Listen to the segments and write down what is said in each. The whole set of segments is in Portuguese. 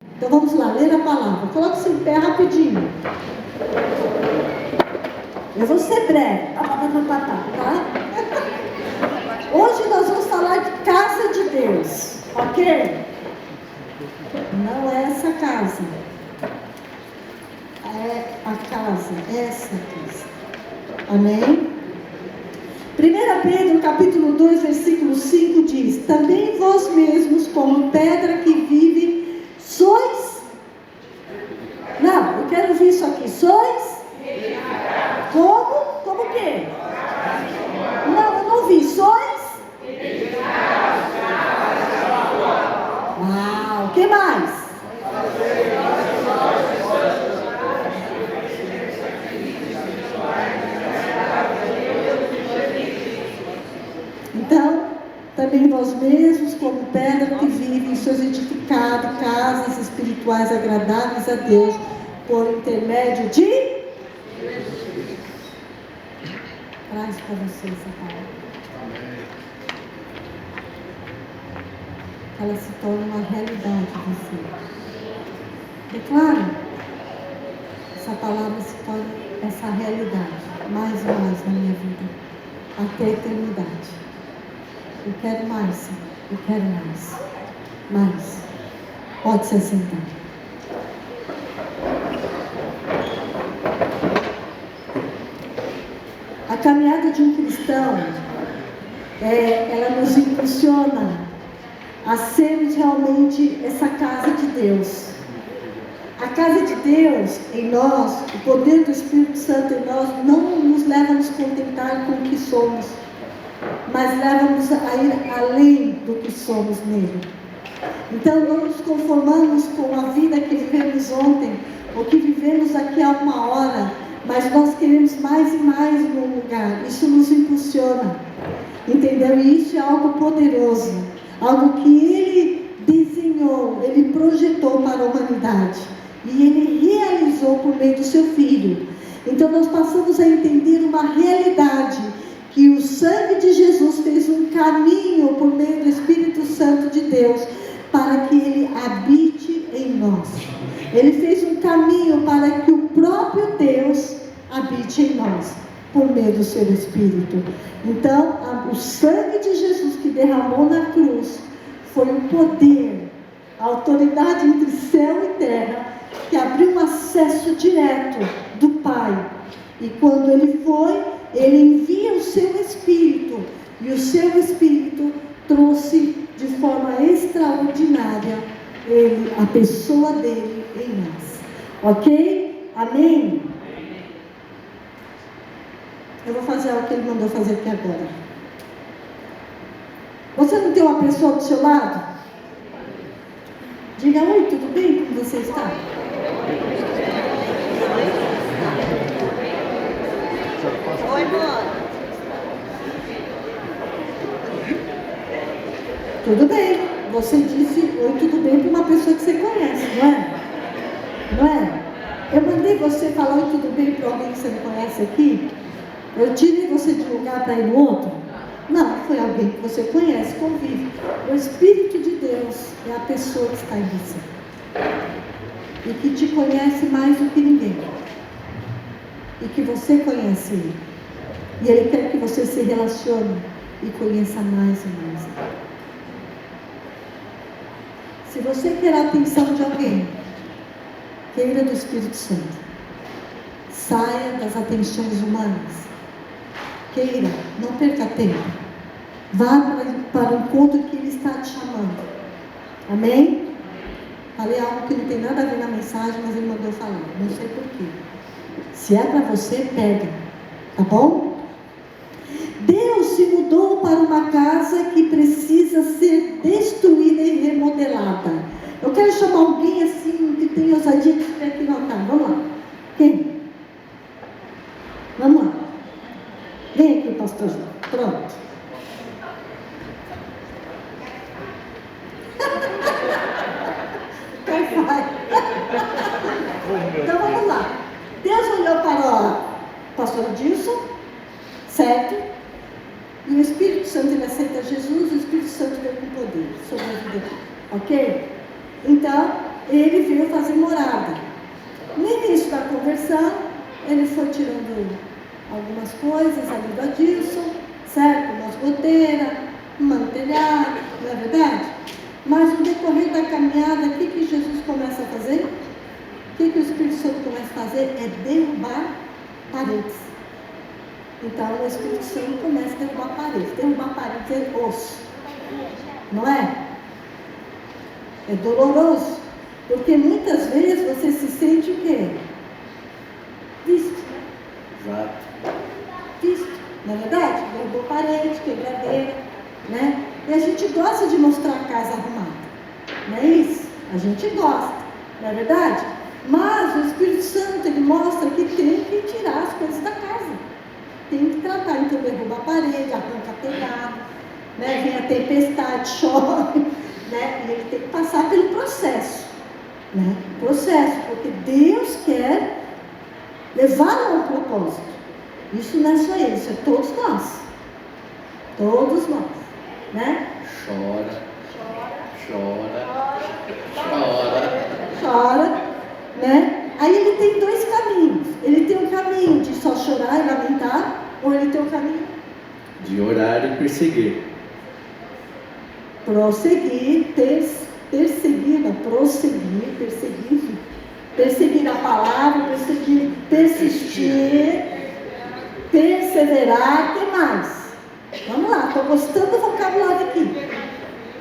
Então vamos lá, ler a palavra. Coloque-se em pé rapidinho. Eu vou ser breve, tá? Hoje nós vamos falar de casa de Deus, ok? Não é essa casa. É a casa, essa casa. Amém? 1 Pedro capítulo 2, versículo 5 diz: também vós mesmos, como pedra que vive, sois... Não, eu quero ouvir isso aqui. Sois? Como? Como o quê? Não, eu não ouvi. Sois? Uau, o que mais? Então, também vós mesmos, como pedra que vive, sois edificado casas espirituais agradáveis a Deus, por intermédio de... Traz para você essa palavra. Ela se torna uma realidade em você. Declara. Essa palavra se torna essa realidade, mais e mais na minha vida, até a eternidade. Eu quero mais, Senhor. Eu quero mais. Mais. Pode se assentar. A caminhada de um cristão, ela nos impulsiona a sermos realmente essa casa de Deus. A casa de Deus em nós, o poder do Espírito Santo em nós, não nos leva a nos contentar com o que somos, mas leva-nos a ir além do que somos nele. Então não nos conformamos com a vida que vivemos ontem, ou que vivemos daqui a uma hora, mas nós queremos mais e mais no lugar. Isso nos impulsiona, entendeu? E isso é algo poderoso, algo que Ele desenhou, Ele projetou para a humanidade, e Ele realizou por meio do seu Filho. Então nós passamos a entender uma realidade, que o sangue de Jesus fez um caminho por meio do Espírito Santo de Deus, para que Ele habite em nós. Ele fez um caminho para que o próprio Deus habite em nós, por meio do seu Espírito. Então, o sangue de Jesus que derramou na cruz, foi o poder, a autoridade entre céu e terra, que abriu um acesso direto do Pai. E quando Ele foi, Ele envia o seu Espírito, e o seu Espírito trouxe de forma extraordinária a pessoa dele em nós. Ok? Amém? Eu vou fazer o que ele mandou fazer aqui agora. Você não tem uma pessoa do seu lado? Diga: oi, tudo bem? Como você está? Oi, mano. Tudo bem. Você disse oi, tudo bem para uma pessoa que você conhece, não é? Não é? Eu mandei você falar oi, tudo bem para alguém que você não conhece aqui? Eu tirei você de um lugar para ir no outro? Não, foi alguém que você conhece, convive. O Espírito de Deus é a pessoa que está em você, e que te conhece mais do que ninguém, e que você conhece Ele, e Ele quer que você se relacione e conheça mais e mais. Se você quer a atenção de alguém, queira do Espírito Santo. Saia das atenções humanas. Queira, não perca tempo. Vá para o encontro que Ele está te chamando. Amém? Falei algo que não tem nada a ver na mensagem, mas Ele mandou falar. Não sei porquê. Se é para você, pega. Tá bom? Deus se mudou para uma casa que precisa ser destruída e remodelada. Eu quero chamar alguém assim, que tem ousadia de estiver aqui no altar. Vamos lá. Quem? Vamos lá. Vem aqui, pastor João. Pronto. Vai. Então vamos lá. Deus olhou para o pastor Dilson, certo? E o Espírito Santo, ele aceita Jesus, o Espírito Santo veio com poder sobre a vida dele. Ok? Então, ele veio fazer morada. No início da conversão, ele foi tirando algumas coisas ali do Adilson, certo? Umas goteiras, um mantelhado, não é verdade? Mas no decorrer da caminhada, o que Jesus começa a fazer? O que o Espírito Santo começa a fazer? É derrubar paredes. Então o Espírito Santo começa a derrubar paredes. Derrubar paredes é osso, não é? É doloroso, porque muitas vezes você se sente o quê? Visto. Exato. Visto, não é verdade? Derrubou parede, quebradeira, né? E a gente gosta de mostrar a casa arrumada, não é isso? A gente gosta, não é verdade? Mas o Espírito Santo, ele mostra que tem que tirar as coisas da casa, tem que tratar. Então derruba a parede, arranca telhado, né? Vem a tempestade, chove, né? E ele tem que passar pelo processo, né? Processo, porque Deus quer levar ao propósito. Isso não é só ele, isso é todos nós. Todos nós, né? Chora, chora, chora. Chora, né? Aí ele tem dois caminhos. Ele tem o caminho de só chorar e lamentar, ou ele tem o caminho De orar e perseguir. prosseguir, perseguir a palavra, persistir, perseverar, o que mais? Vamos lá, estou gostando do vocabulário aqui.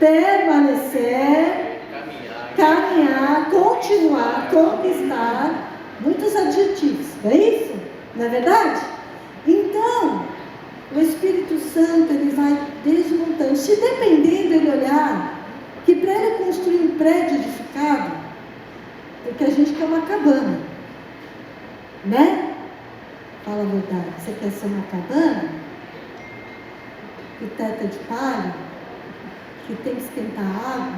Permanecer, caminhar, continuar, conquistar, muitos adjetivos, não é isso? Não é verdade? Então, o Espírito Santo, ele vai desmontando. Se dependendo ele olhar que para ele construir um prédio edificado, porque a gente quer uma cabana, né? Fala a verdade, você quer ser uma cabana? Que teto é de palha, que tem que esquentar água,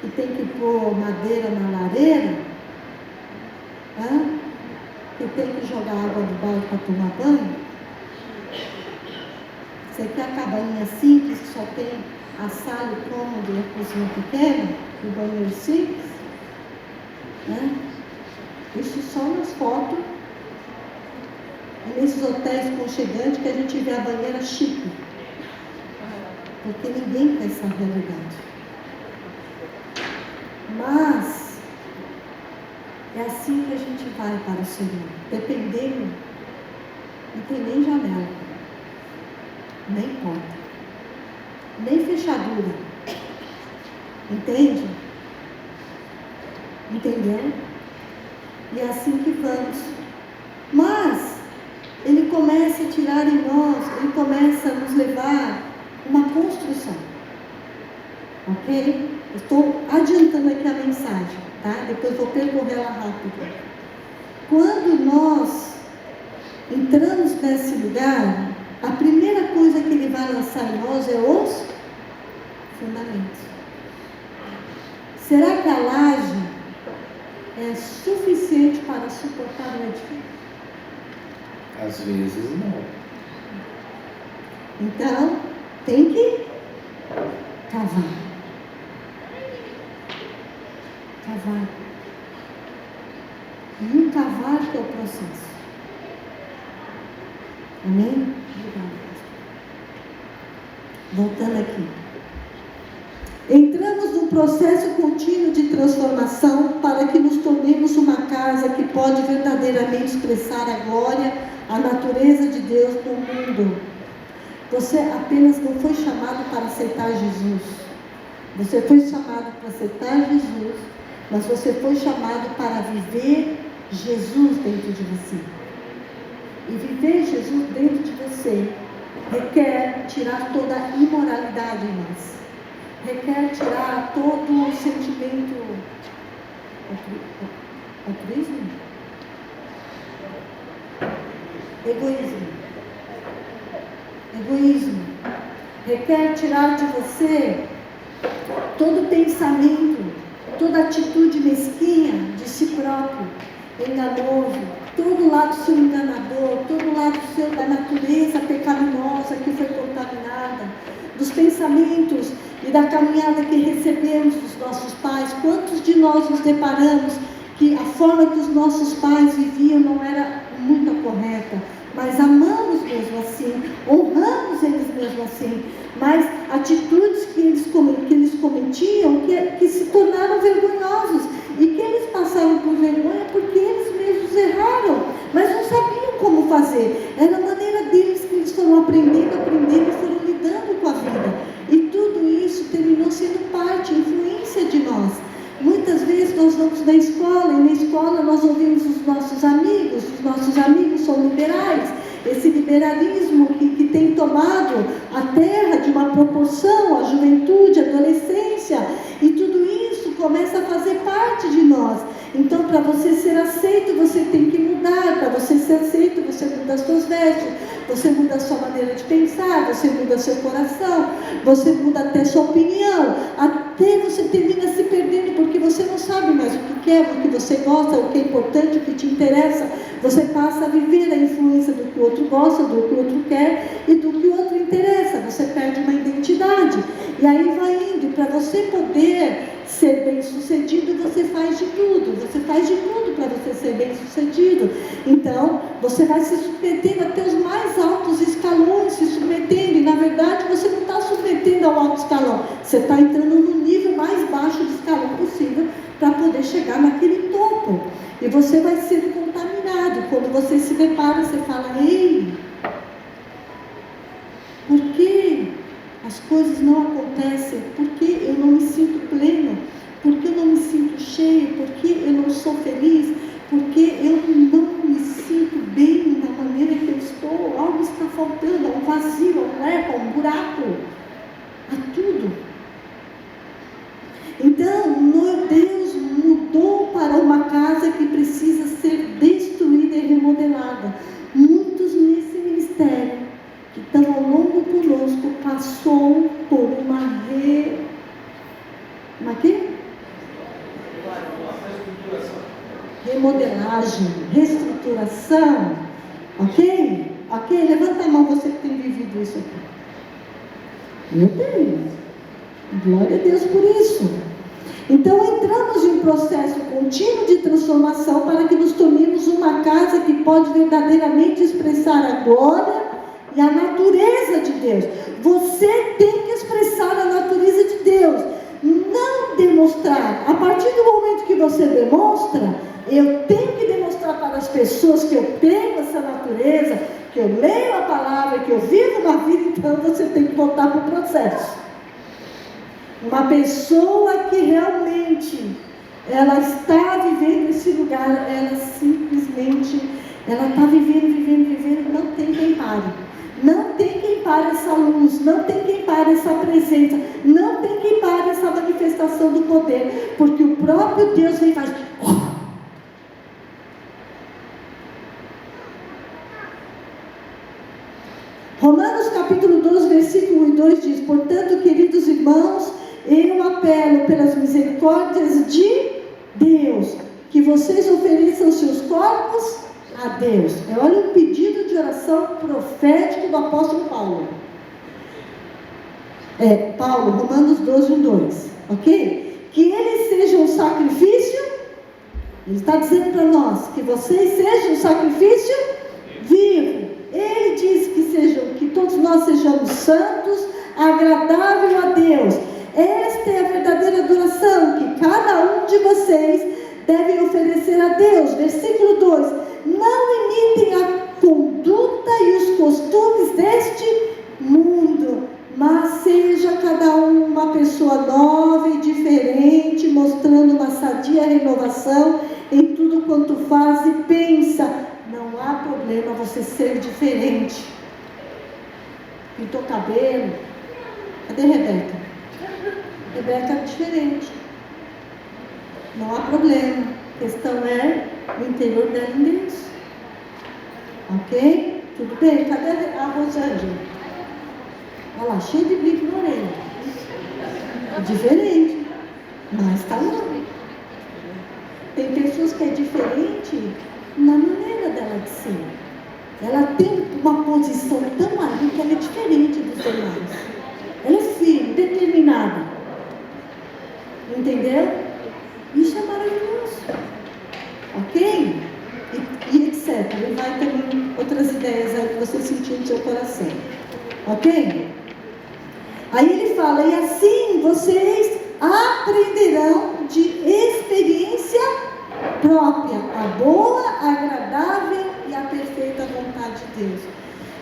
que tem que pôr madeira na lareira, que tem que jogar água do balde para tomar banho. Você quer a cabaninha simples, que só tem a sala, o cômodo e a cozinha pequena, o banheiro simples? Isso só nas fotos, e nesses hotéis aconchegantes que a gente vê a banheira chique. Porque ninguém quer essa realidade. Mas é assim que a gente vai para o Senhor. Dependendo, não tem nem janela, nem porta, nem fechadura. Entende? Entendeu? E é assim que vamos. Mas ele começa a tirar em nós, ele começa a nos levar uma construção. Ok? Eu estou adiantando aqui a mensagem, tá? Depois vou percorrer ela rápido. Quando nós entramos nesse lugar, a primeira coisa que ele vai lançar em nós é os fundamentos. Será que a laje é suficiente para suportar o edifício? Às vezes não. Então, tem que cavar. Cavar. E um cavar que é o processo. Amém? Obrigada. Voltando aqui. Entramos num processo contínuo de transformação para que nos tornemos uma casa que pode verdadeiramente expressar a glória, a natureza de Deus no mundo. Você apenas não foi chamado para aceitar Jesus. Você foi chamado para aceitar Jesus, mas você foi chamado para viver Jesus dentro de você. E viver Jesus dentro de você requer tirar toda a imoralidade em nós. Requer tirar todo o sentimento altruísmo? Egoísmo. Requer tirar de você todo pensamento, toda atitude mesquinha de si próprio, enganoso, todo lado seu enganador, todo lado seu da natureza pecaminosa que foi contaminada, dos pensamentos e da caminhada que recebemos dos nossos pais. Quantos de nós nos deparamos que a forma que os nossos pais viviam não era muito correta, mas amamos mesmo assim, honramos eles mesmo assim, mas atitudes que eles cometiam que se tornaram vergonhosos, e que eles passaram por vergonha porque eles mesmos erraram, mas não sabiam como fazer. Era a maneira deles que eles foram aprendendo e foram lidando com a vida, e tudo isso terminou sendo parte, influência de nós. Muitas vezes nós vamos na escola, e na escola nós ouvimos os nossos amigos são liberais, esse liberalismo que tem tomado a terra de uma proporção, a juventude, a adolescência, e tudo isso começa a fazer parte de nós. Então, para você ser aceito, você tem que mudar. Para você ser aceito, você muda as suas vestes, você muda a sua maneira de pensar, você muda seu coração, você muda até sua opinião, até você termina se perdendo, porque você não sabe mais o que quer, o que você gosta, o que é importante, o que te interessa. Você passa a viver a influência do que o outro gosta, do que o outro quer e do que o outro interessa. Você perde uma identidade, e aí vai indo. Para você poder ser bem sucedido, você faz de tudo para você ser bem sucedido. Então você vai se submetendo até os mais altos escalões, se submetendo, e na verdade você não está submetendo ao alto escalão, você está entrando no nível mais baixo de escalão possível para poder chegar naquele topo, e você vai sendo contaminado. Quando você se depara, você fala: ei, por que as coisas não acontecem? Por que eu não me sinto pleno? Por que eu não me sinto cheio? Por que eu não sou feliz? Por que eu não me sinto bem da maneira que eu estou? Algo está faltando, há um vazio, há um eco, há um buraco, há tudo. Então, Deus mudou para uma casa que precisa ser destruída e remodelada. Muitos nesse ministério que estão ao longo conosco passou por uma remodelagem, reestruturação, ok? Ok? Levanta a mão, você que tem vivido isso aqui. Eu tenho. Glória a Deus por isso. Então entramos em um processo contínuo de transformação para que nos tornemos uma casa que pode verdadeiramente expressar a glória e a natureza de Deus. Você tem que expressar a natureza de Deus, não demonstrar. A partir do momento que você demonstra, eu tenho que demonstrar para as pessoas que eu tenho essa natureza, que eu leio a palavra, que eu vivo uma vida. Então você tem que voltar para o processo. Uma pessoa que realmente ela está vivendo esse lugar, ela simplesmente, ela está vivendo, não tem quem pare. Não tem quem pare essa luz, não tem quem pare essa presença, não tem quem pare essa manifestação do poder, porque o próprio Deus vem e faz. Romanos capítulo 12, versículo 1 e 2 diz: portanto, queridos irmãos, eu apelo pelas misericórdias de Deus, que vocês ofereçam seus corpos a Deus. Olha um pedido de oração profético do apóstolo Paulo. Paulo, Romanos 12, 1, 2. Ok? Que eles sejam um sacrifício. Ele está dizendo para nós que vocês sejam um sacrifício vivo. Ele diz que todos nós sejamos santos, agradável a Deus. Esta é a verdadeira adoração que cada um de vocês deve oferecer a Deus. Versículo 2: não imitem a conduta e os costumes deste mundo, mas seja cada um uma pessoa nova e diferente, mostrando uma sadia renovação em tudo quanto faz e pensa. Não há problema você ser diferente. Pintou cabelo. Cadê Rebeca? Rebeca é diferente. Não há problema. A questão é o interior dela em Deus. Ok? Tudo bem? Cadê a Rosângela? Olha lá, cheia de brinco na orelha. É diferente, mas está lá. Tem pessoas que é diferente na maneira dela de ser. Ela tem uma posição tão ali que ela é diferente dos demais. Ela é firme, determinada. Isso é maravilhoso. Ok? E etc. E vai também outras ideias aí que você sentiu no seu coração. Ok? Aí ele fala, e assim vocês aprenderão de experiência própria a boa, a agradável e a perfeita vontade de Deus.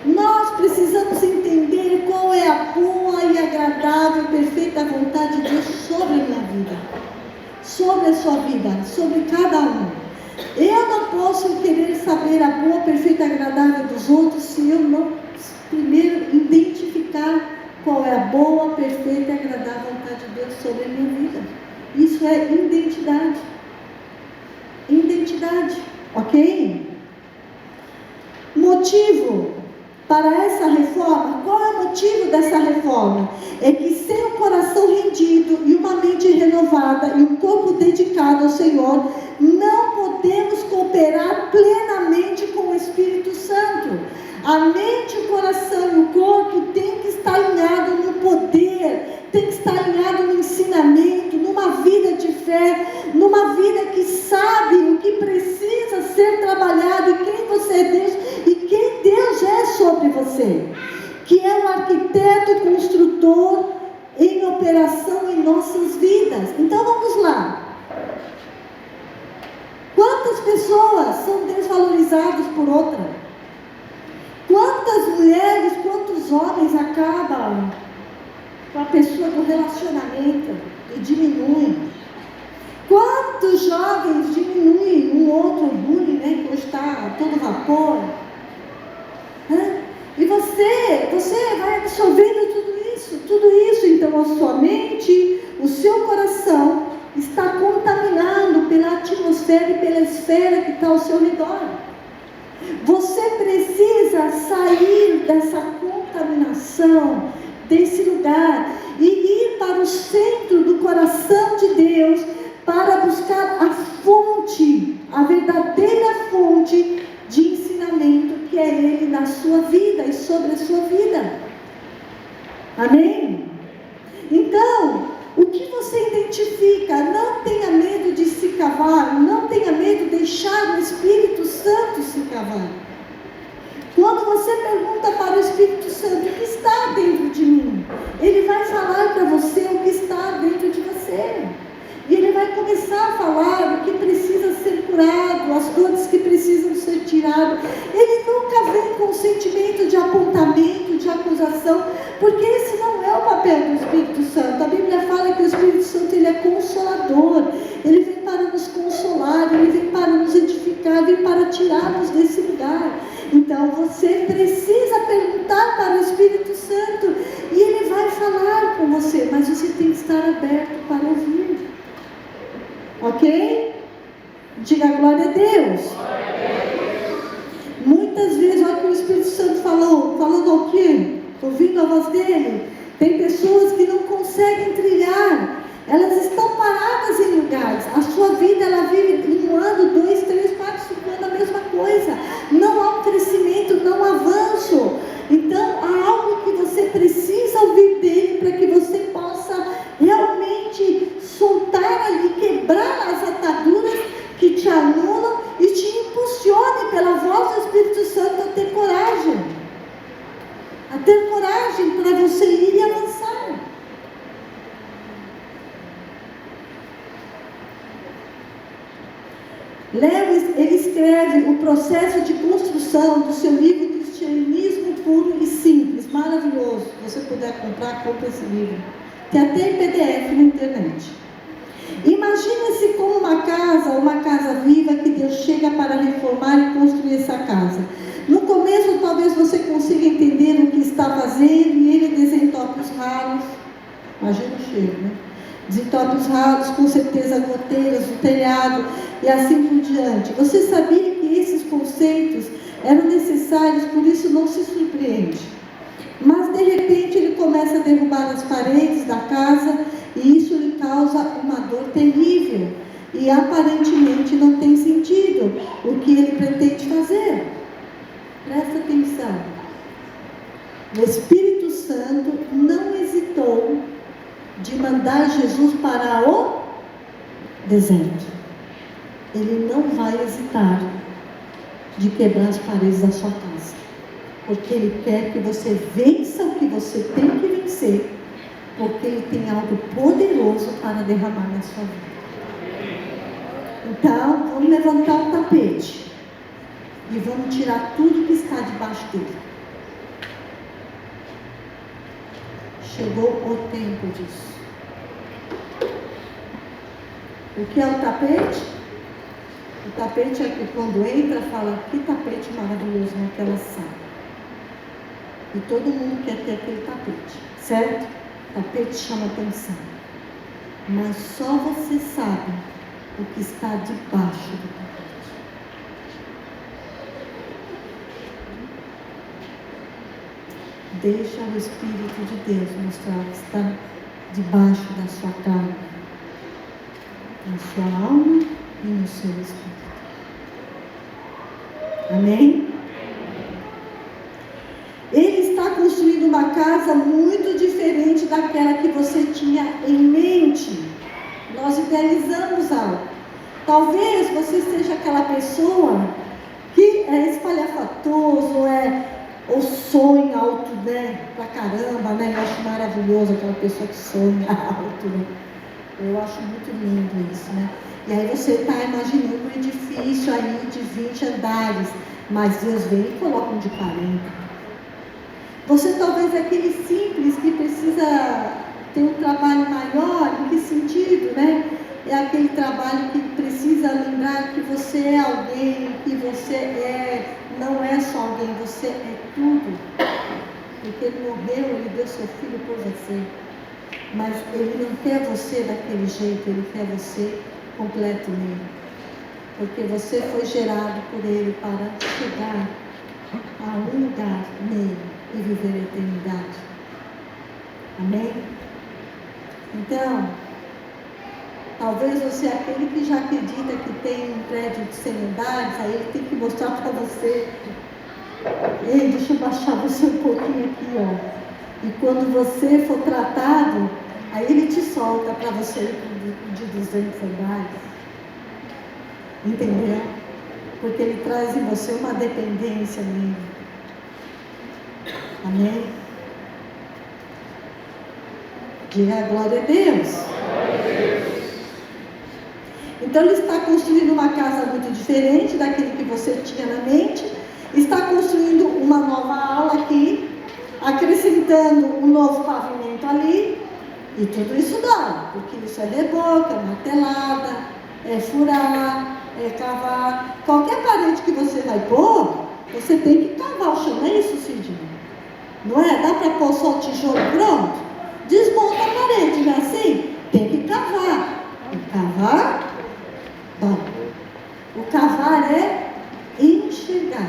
Nós precisamos entender qual é a boa e agradável, perfeita vontade de Deus sobre a minha vida, sobre a sua vida, sobre cada um. Eu não posso querer saber a boa, perfeita e agradável dos outros se eu não primeiro identificar qual é a boa, perfeita e agradável vontade de Deus sobre a minha vida. Isso é identidade. Identidade, ok? Motivo para essa reforma, qual é o motivo dessa reforma? É que sem um coração rendido e uma mente renovada e um corpo dedicado ao Senhor, não podemos cooperar plenamente com o Espírito Santo. A mente, o coração e o corpo tem que estar alinhado no poder, tem que estar alinhado no ensinamento, numa vida de fé, numa vida que sabe o que precisa ser trabalhado e quem você é Deus e quem Deus é sobre você, que é o arquiteto construtor em operação em nossas vidas. Então vamos lá. Quantas pessoas são desvalorizadas por outra? Quantas mulheres, quantos homens acabam com a pessoa do relacionamento e diminuem? Quantos jovens diminuem um outro bullying, né, que hoje está a todo vapor? E você vai absorvendo tudo isso, então a sua mente, o seu coração está contaminado pela atmosfera e pela esfera que está ao seu redor. Você precisa sair dessa contaminação, desse lugar, e ir para o centro do coração de Deus, para buscar a fonte, a verdadeira fonte de ensinamento, que é Ele na sua vida e sobre a sua vida. Amém? Então, o que você identifica? Não tenha medo de se cavar, não tenha medo de deixar o Espírito Santo se cavar. Quando você pergunta para o Espírito Santo, o que está dentro de mim? Ele vai falar para você o que está dentro de você. E ele vai começar a falar o que precisa ser curado, as dores que precisam ser tiradas. Ele nunca vem com sentimento de apontamento, de acusação, porque esse não é o papel do Espírito Santo. A Bíblia fala que o Espírito Santo ele é consolador. Ele vem para nos consolar, ele vem para nos edificar, vem para tirar-nos desse lugar. Então você precisa perguntar para o Espírito Santo e ele vai falar com você, mas você tem que estar aberto para ouvir. Ok? Diga glória a Deus. Muitas vezes, olha o que o Espírito Santo falou, falando ao quê? Ouvindo a voz dele. Tem pessoas que não conseguem trilhar, elas estão paradas em lugares. A sua vida, ela vive 1 ano, 2, 3, 4, 5 anos, a mesma coisa. Não há um crescimento, não há avanço. Então, há algo que você precisa ouvir dele para que você possa realmente soltar ali, quebrar as ataduras que te anulam e te impulsione pela voz do Espírito Santo a ter coragem. A ter coragem para você ir e avançar. Lewis, ele escreve o processo de construção do seu livro Cristianismo Puro e Simples, maravilhoso. Se você puder comprar, compre esse livro. Tem até em PDF na internet. Imagine-se como uma casa viva que Deus chega para reformar e construir essa casa. No começo, talvez você consiga entender o que está fazendo e ele desentope os ralos. Imagina o cheiro, né? Desentope os ralos, com certeza goteiras, o telhado e assim por diante. Você sabia que esses conceitos eram necessários, por isso não se surpreende. Mas de repente ele começa a derrubar as paredes da casa e isso lhe causa uma dor terrível. E aparentemente não tem sentido o que ele pretende fazer. Presta atenção. O Espírito Santo não hesitou de mandar Jesus para o deserto. Ele não vai hesitar de quebrar as paredes da sua casa, porque Ele quer que você vença o que você tem que vencer, porque Ele tem algo poderoso para derramar na sua vida. Então, vamos levantar o tapete e vamos tirar tudo que está debaixo dele. Chegou o tempo disso. O que é o tapete? O tapete é que quando entra, fala: que tapete maravilhoso naquela sala. E todo mundo quer ter aquele tapete, certo? O tapete chama atenção. Mas só você sabe o que está debaixo do tapete. Deixa o Espírito de Deus mostrar o que está debaixo da sua carne, na sua alma e no seu espírito. Amém? Ele está construindo uma casa muito diferente daquela que você tinha em mente. Nós idealizamos algo. Talvez você seja aquela pessoa que é espalhafatoso, ou sonha alto, pra caramba, Eu acho maravilhoso aquela pessoa que sonha alto, Eu acho muito lindo isso, E aí você está imaginando um edifício aí de 20 andares, mas Deus vem e coloca um de 40. Você talvez é aquele simples que precisa ter um trabalho maior. Em que sentido, É aquele trabalho que precisa lembrar que você é alguém, que você não é só alguém, você é tudo. Porque Ele morreu, Ele deu seu Filho por você. Mas Ele não quer você daquele jeito, Ele quer você completo nele. Porque você foi gerado por Ele para chegar a um lugar nele e viver a eternidade. Amém? Então, talvez você é aquele que já acredita que tem um prédio de 100 andares, aí Ele tem que mostrar para você: ei, deixa eu baixar você um pouquinho aqui, E quando você for tratado, aí Ele te solta para você ir de 200 andares. Entendeu? Porque Ele traz em você uma dependência nele. Amém? Diga glória a Deus. Então Ele está construindo uma casa muito diferente daquele que você tinha na mente. Está construindo uma nova ala aqui, acrescentando um novo pavimento ali. E tudo isso dá, porque isso é reboca, é martelada, é furar, é cavar. Qualquer parede que você vai pôr, você tem que cavar o chão. Não é isso, Sidney? Não é? Dá para pôr só o tijolo pronto? Desmonta a parede, não é assim? Tem que cavar. E cavar, bom. O cavar é enxergar,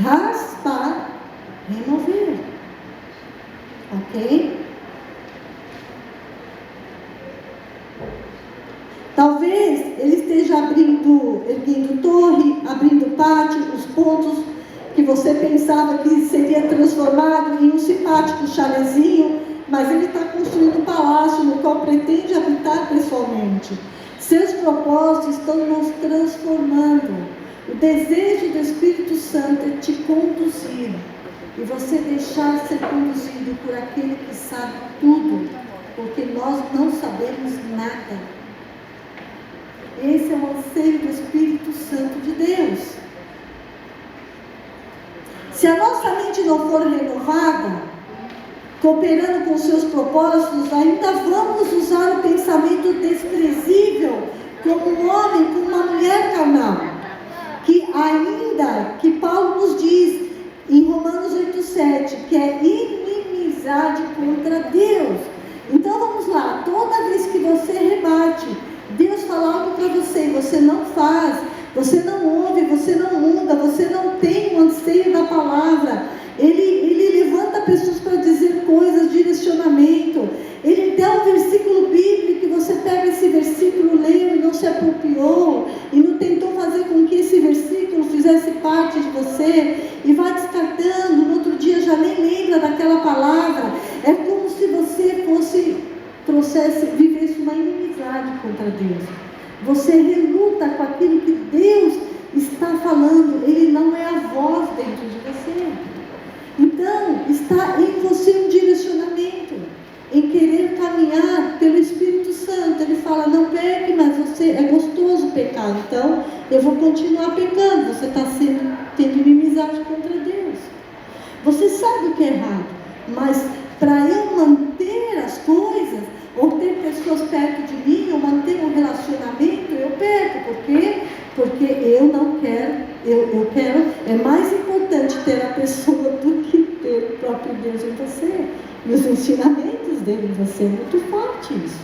raspar, remover. Ok? Talvez Ele esteja erguendo torre, abrindo pátio, os pontos que você pensava que seria transformado em um simpático chalezinho, mas Ele está construindo um palácio no qual pretende habitar pessoalmente. Seus propósitos estão nos transformando. O desejo do Espírito Santo é te conduzir e você deixar ser conduzido por aquele que sabe tudo, porque nós não sabemos nada. Esse é o anseio do Espírito Santo de Deus. Se a nossa mente não for renovada, cooperando com seus propósitos, ainda vamos usar o pensamento desprezível como um homem, como uma mulher carnal, que Paulo nos diz em Romanos 8,7, que é inimizade contra Deus. Então vamos lá, toda vez que você rebate, Deus fala algo para você e você não faz, você não ouve, você não muda, você não tem o anseio da palavra, ele levanta pessoas para dizer coisas, direcionamento, ele dá um versículo bíblico e você pega esse versículo, leu e não se apropriou, e não tentou fazer com que esse versículo fizesse parte de você, e vai descartando, no outro dia já nem lembra daquela palavra. É como se você vivesse uma inimizade inimizade contra Deus. Você reluta com aquilo que Deus está falando. Ele não é a voz dentro de você. Então, está em você um direcionamento, em querer caminhar pelo Espírito Santo. Ele fala, não peque, mas você é gostoso pecar, então eu vou continuar pecando. Você está tendo inimizade contra Deus. Você sabe o que é errado, mas para eu manter as coisas, ou ter pessoas perto de mim, ou manter um relacionamento, eu peco. Por quê? Porque eu não quero, eu quero, é mais importante ter a pessoa do que ter o próprio Deus em você. E os ensinamentos dele em você, é muito forte isso.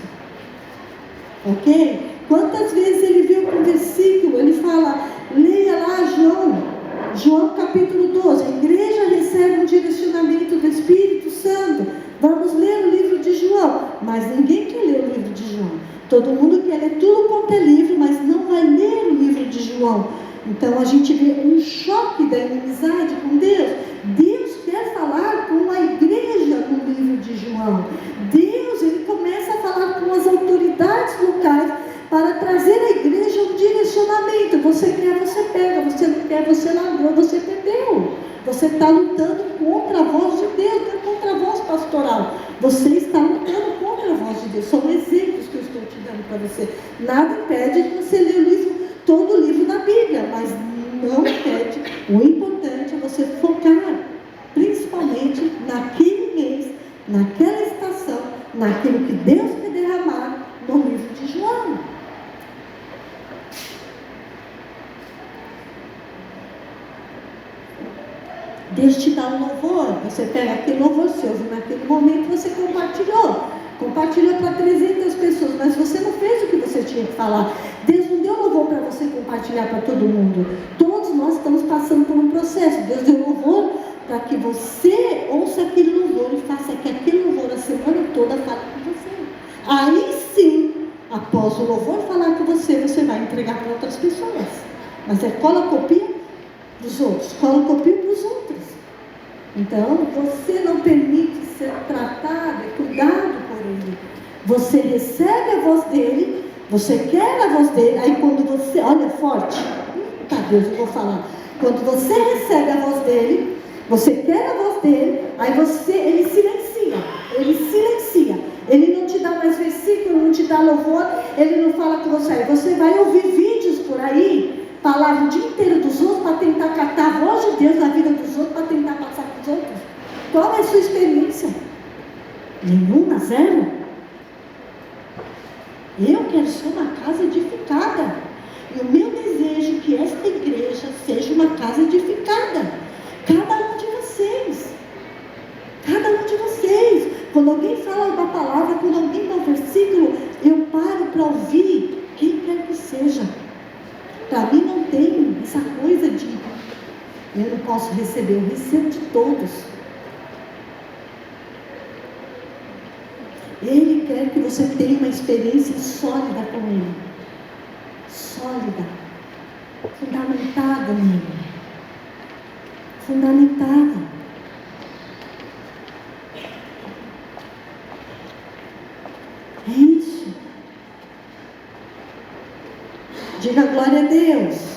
Ok? Quantas vezes ele viu com o versículo, ele fala, leia lá João capítulo 12, a igreja recebe um direcionamento do Espírito Santo. Vamos ler o livro de João, mas ninguém quer ler o livro de João. Todo mundo quer ler tudo quanto é livro, mas não vai ler o livro de João. Então a gente vê um choque da inimizade com Deus. Deus quer falar com a igreja no livro de João. Deus, ele começa a falar com as autoridades locais para trazer à igreja um direcionamento. Você quer, você pega. Você não quer, você largou, você perdeu. Você está lutando contra a voz de Deus, não é contra a voz pastoral. Você está lutando contra a voz de Deus. São exemplos que eu estou te dando para você. Nada impede que você leia todo o livro da Bíblia, mas não impede. O importante é você focar, principalmente naquele mês, naquela estação, naquilo que Deus quer derramar no livro de João. Deus te dá um louvor, você pega aquele louvor, você ouve naquele momento, você compartilhou para 300 pessoas, mas você não fez o que você tinha que falar. Deus não deu louvor para você compartilhar para todo mundo. Todos nós estamos passando por um processo. Deus deu louvor para que você ouça aquele louvor e faça que aquele louvor a semana toda fale com você. Aí sim, após o louvor falar com você, você vai entregar para outras pessoas. Mas cola copia dos outros, cola copia para os outros. Então, você não permite ser tratado e cuidado por ele. Você recebe a voz dele, você quer a voz dele, aí quando você, olha forte, tá Deus, eu vou falar. Quando você recebe a voz dele, você quer a voz dele, aí ele silencia. Ele não te dá mais versículo, não te dá louvor, ele não fala com você. Aí você vai ouvir vídeos por aí, falar o dia inteiro dos outros para tentar catar a voz de Deus na vida dos outros, para tentar passar para os outros. Qual é a sua experiência? Nenhuma, zero. Eu quero ser uma casa edificada. E o meu desejo é que esta igreja seja uma casa edificada. Cada um de vocês. Cada um de vocês. Quando alguém fala uma palavra, quando alguém dá um versículo, eu paro para ouvir quem quer que seja. Para mim não tem essa coisa de eu não posso receber, eu recebo de todos. Ele quer que você tenha uma experiência sólida com ele. Sólida. Fundamentada nele. Fundamentada. É isso. Diga glória a Deus.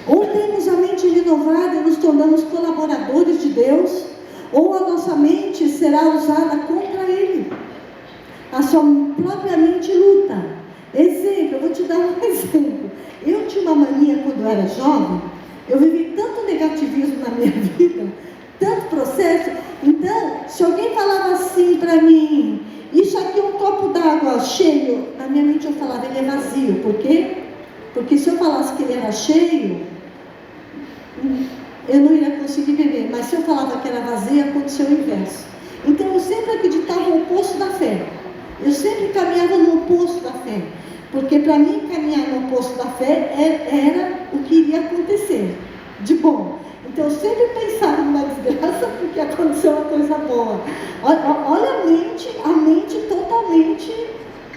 Ou temos a mente renovada e nos tornamos colaboradores de Deus, ou a nossa mente será usada contra Ele. A sua própria mente luta. Exemplo, eu vou te dar um exemplo. Eu tinha uma mania quando eu era jovem, eu vivi tanto negativismo na minha vida, tanto processo. Então, se alguém falava assim para mim, isso aqui é um copo d'água cheio, na minha mente eu falava, ele é vazio. Por quê? Porque se eu falasse que ele era cheio, eu não iria conseguir beber. Mas se eu falava que era vazio, aconteceu o inverso. Então eu sempre acreditava no oposto da fé. Eu sempre caminhava no oposto da fé. Porque para mim caminhar no oposto da fé era o que iria acontecer de bom. Então eu sempre pensava numa desgraça porque aconteceu uma coisa boa. Olha a mente totalmente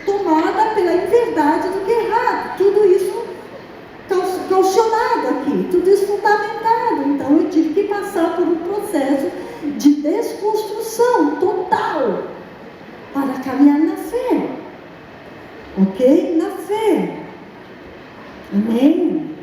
tomada pela inverdade do que é errado. Tudo isso calcionado aqui, tudo isso fundamentado. Então eu tive que passar por um processo de desconstrução total para caminhar na fé. Amém?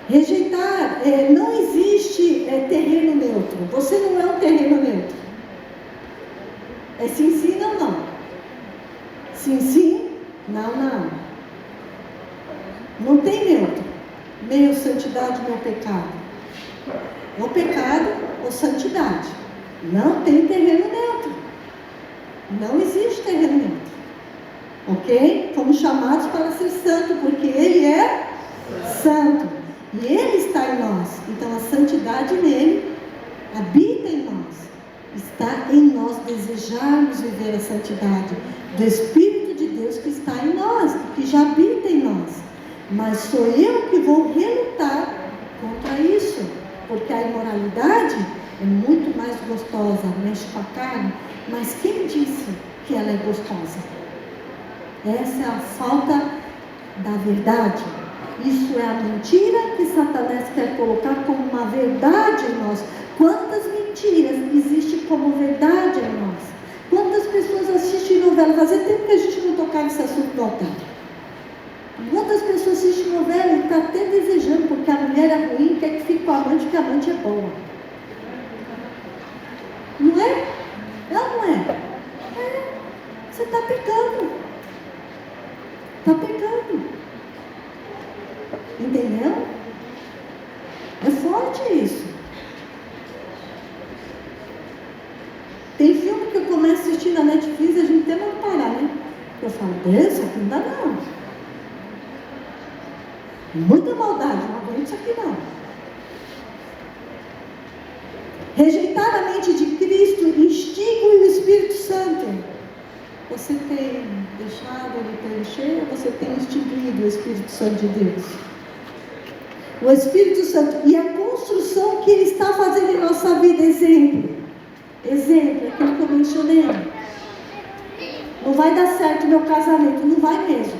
Rejeitar, não existe terreno neutro. Você não é um terreno neutro. É sim, sim, não, não. Sim, sim, não, não. Não tem neutro. Meio santidade, meio pecado. Ou pecado ou santidade. Não tem terreno neutro. Não existe terreno neutro. Ok? Fomos chamados para ser santo, porque Ele é santo. E Ele está em nós. Então a santidade nele habita em nós. Está em nós desejarmos viver a santidade do Espírito de Deus que está em nós, que já habita em nós. Mas sou eu que vou relutar contra isso, porque a imoralidade é muito mais gostosa, mexe com a carne, mas quem disse que ela é gostosa? Essa é a falta da verdade. Isso é a mentira que Satanás quer colocar como uma verdade em nós. Quantas mentiras existem como verdade em nós? Quantas pessoas assistem novela? Fazia tempo que a gente não tocava esse assunto no altar. Quantas pessoas assistem novela e estão até desejando, porque a mulher é ruim, quer que fique com a amante, porque a amante é boa. Não é? Não é? Você está pecando. Está pecando. Entendeu? É forte isso. Tem filme que eu começo a assistir na Netflix e a gente tem que parar, né? Eu falo, Deus, isso aqui não dá não. Muita maldade, não aguento isso aqui não. Rejeitar a mente de Cristo instiga o Espírito Santo. Você tem deixado ele preencher ou você tem instituído o Espírito Santo de Deus? O Espírito Santo e a construção que Ele está fazendo em nossa vida. Exemplo, aquilo que eu mencionei. Não vai dar certo meu casamento, não vai mesmo.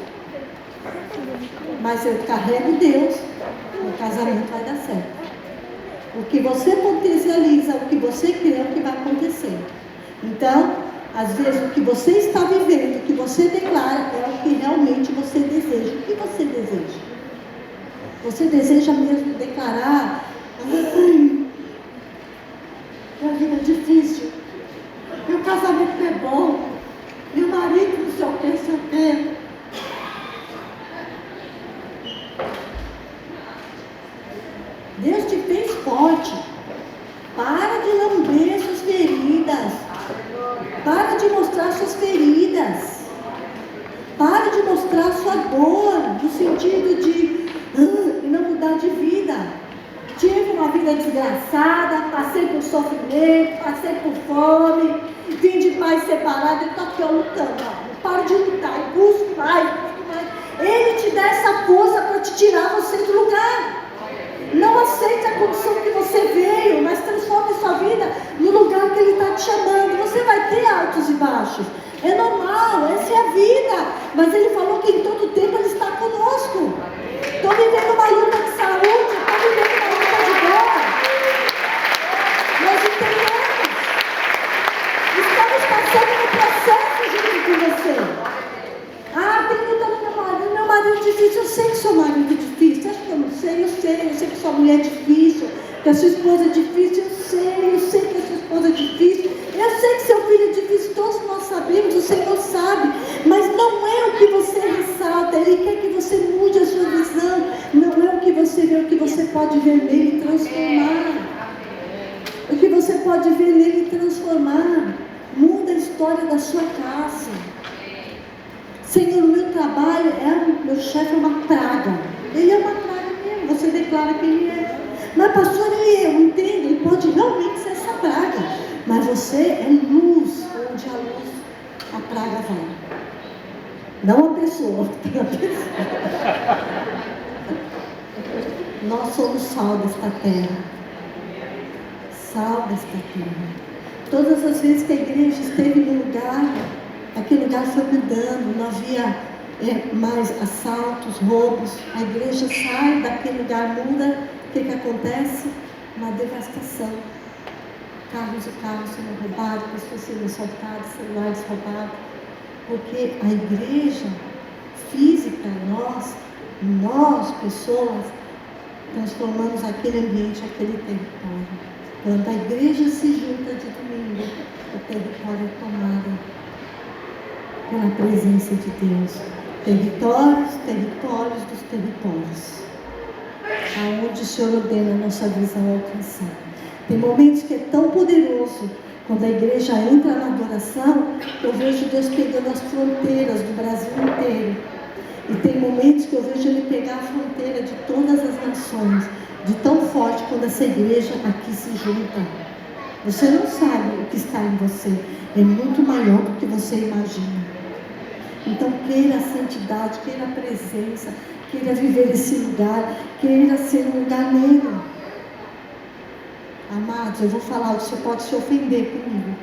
Mas eu carrego Deus, meu casamento vai dar certo. O que você potencializa, o que você crê, é o que vai acontecer. Então, às vezes o que você está vivendo, o que você declara, é o que realmente você deseja. O que você deseja? Você deseja mesmo declarar, ai, minha vida é difícil, meu casamento não é bom, meu marido não sei o que, não sei o que. Deus te fez forte. Para de lamber suas feridas. Para de mostrar suas feridas. Para de mostrar sua dor, no sentido de não mudar de vida. Tive uma vida desgraçada, passei por sofrimento, passei por fome, vim de pais separados, eu estou aqui lutando. Não paro de lutar, e busco mais. Ele te dá essa força para te tirar você do lugar. Não aceite a condição que você veio, mas transforme sua vida no lugar que Ele está te chamando. Você vai ter altos e baixos. É normal, essa é a vida. Mas Ele falou que em todo tempo Ele está conosco. Estou vivendo uma luta de saúde, estou vivendo uma luta de dor. Nós entendemos. Estamos passando no processo junto com você. Tem luta no meu marido. Meu marido é difícil. Eu sei que seu marido é difícil. Você acha que eu não sei? Eu sei que sua mulher é difícil, que a sua esposa é difícil. Eu sei que a sua esposa é difícil. Eu sei que seu filho é difícil. Todos nós sabemos, o Senhor sabe. Mas não é o que você ressalta. Ele quer que você mude a sua visão. Não é o que você vê, o que você pode ver nele e transformar. O que você pode ver nele e transformar. Muda a história da sua casa. Senhor, o meu trabalho meu chefe é uma praga. Ele é uma praga mesmo, você declara que ele é. Mas pastor, eu entendo, ele pode realmente ser essa praga. Mas você é luz, onde a luz, a praga vai. Não a pessoa. Nós somos sal desta terra. Sal desta terra. Todas as vezes que a igreja esteve no lugar, aquele lugar foi mudando, não havia mais assaltos, roubos. A igreja sai daquele lugar, muda. O que acontece? Uma devastação. carros sendo roubados, pessoas sendo assaltadas, celulares roubados, porque a igreja física, nós pessoas, transformamos aquele ambiente, aquele território. Quando a igreja se junta de domingo, o território é tomado pela presença de Deus. Territórios dos territórios. Aonde o Senhor ordena a nossa visão alcançar. Tem momentos que é tão poderoso, quando a igreja entra na adoração, eu vejo Deus pegando as fronteiras do Brasil inteiro. E tem momentos que eu vejo Ele pegar a fronteira de todas as nações, de tão forte quando essa igreja aqui se junta. Você não sabe o que está em você, é muito maior do que você imagina. Então queira a santidade, queira a presença, queira viver esse lugar, queira ser um lugar negro. Amados, eu vou falar, você pode se ofender comigo.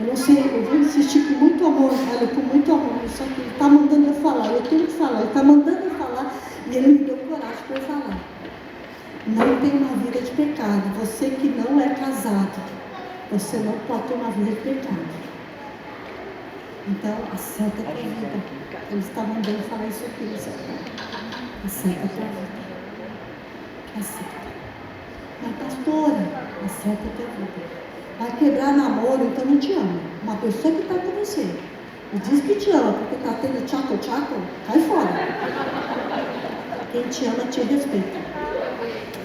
Eu não sei, eu vou insistir com muito amor, olha, com muito amor, só que Ele está mandando eu falar, eu tenho que falar, Ele está mandando eu falar e Ele me deu coragem para eu falar. Não tem uma vida de pecado. Você que não é casado, você não pode ter uma vida de pecado. Então, acerta a tua vida. Ele está mandando falar isso aqui, acerta a tua vida. Acerta. Mas pastora, acerta a tua vida. Vai quebrar namoro, então não te ama. Uma pessoa que está com você e diz que te ama porque está tendo tchaco-tchaco, cai fora. Quem te ama te respeita.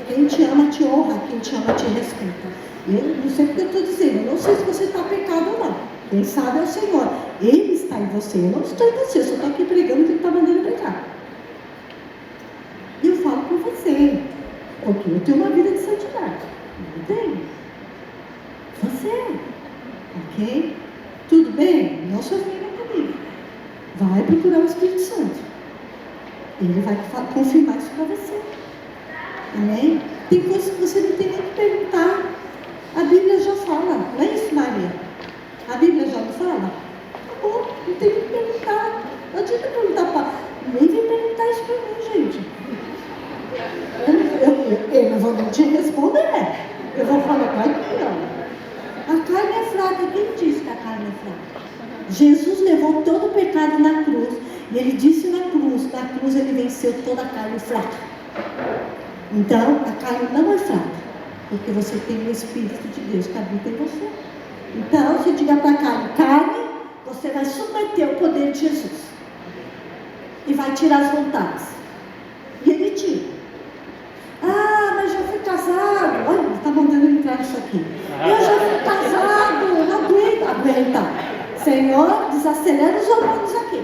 Quem te ama te honra, quem te ama te respeita. Eu não sei porque eu estou dizendo, eu não sei se você está pecado ou não. Quem sabe é o Senhor. Ele está em você, eu não estou em você, eu só estou aqui pregando que Ele está mandando pregar. E eu falo com você, porque eu tenho uma vida de santidade. Eu tenho. Você, ok? Tudo bem? Não se ofenda comigo. Vai procurar o Espírito Santo. Ele vai confirmar isso para você. Amém? Tem coisas que você não tem nem que perguntar. A Bíblia já fala. Não é isso, Maria? A Bíblia já não fala? Tá bom, não tem que perguntar. Não adianta perguntar para... Nem vem perguntar isso para mim, gente. Eu não vou te responder. Eu vou falar para aqui, ó. A carne é fraca. Quem disse que a carne é fraca? Jesus levou todo o pecado na cruz. E Ele disse na cruz Ele venceu toda a carne fraca. Então, a carne não é fraca. Porque você tem o Espírito de Deus que habita em você. Então, se diga para a carne, você vai submeter o poder de Jesus. E vai tirar as vontades. E Ele tira. Ah, mas já fui casado. Olha, está mandando eu entrar nisso aqui. Eu já fui casado, não aguenta. Senhor, desacelera os hormônios aqui.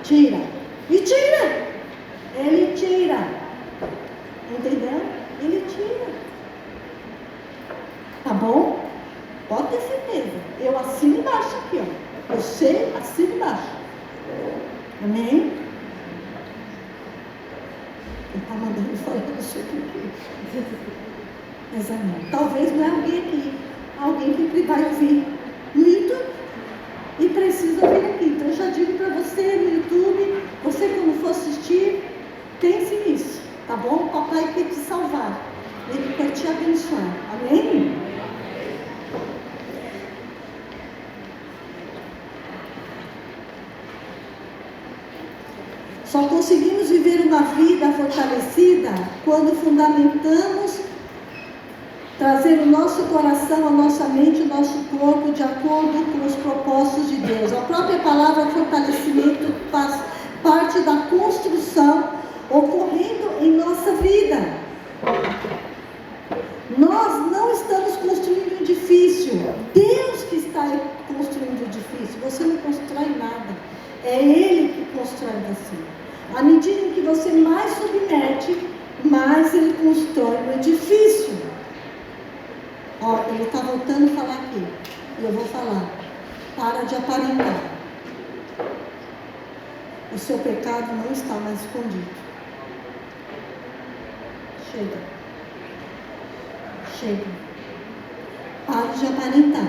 Tira. E tira. Ele tira. Entendeu? Ele tira. Tá bom? Pode ter certeza. Eu assino embaixo aqui, ó. Você assina embaixo. Amém? Ele está mandando falar isso aqui. Exatamente. Talvez não é alguém aqui. Alguém que vai vir no YouTube e precisa vir aqui. Então eu já digo para você no YouTube, você quando for assistir, pense nisso. Tá bom? Papai quer te salvar. Ele quer te abençoar. Amém? Só conseguimos viver uma vida fortalecida quando fundamentamos trazer o nosso coração, a nossa mente, o nosso corpo de acordo com os propósitos de Deus. A própria palavra fortalecimento faz parte da construção ocorrendo em nossa vida. Nós não estamos construindo um edifício. Deus que está construindo o edifício. Você não constrói nada. É Ele que constrói você. À medida em que você mais submete, mais Ele constrói o edifício. Ó, Ele está voltando a falar aqui. E eu vou falar. Para de aparentar. O seu pecado não está mais escondido. Chega. Chega. Pare de aparentar.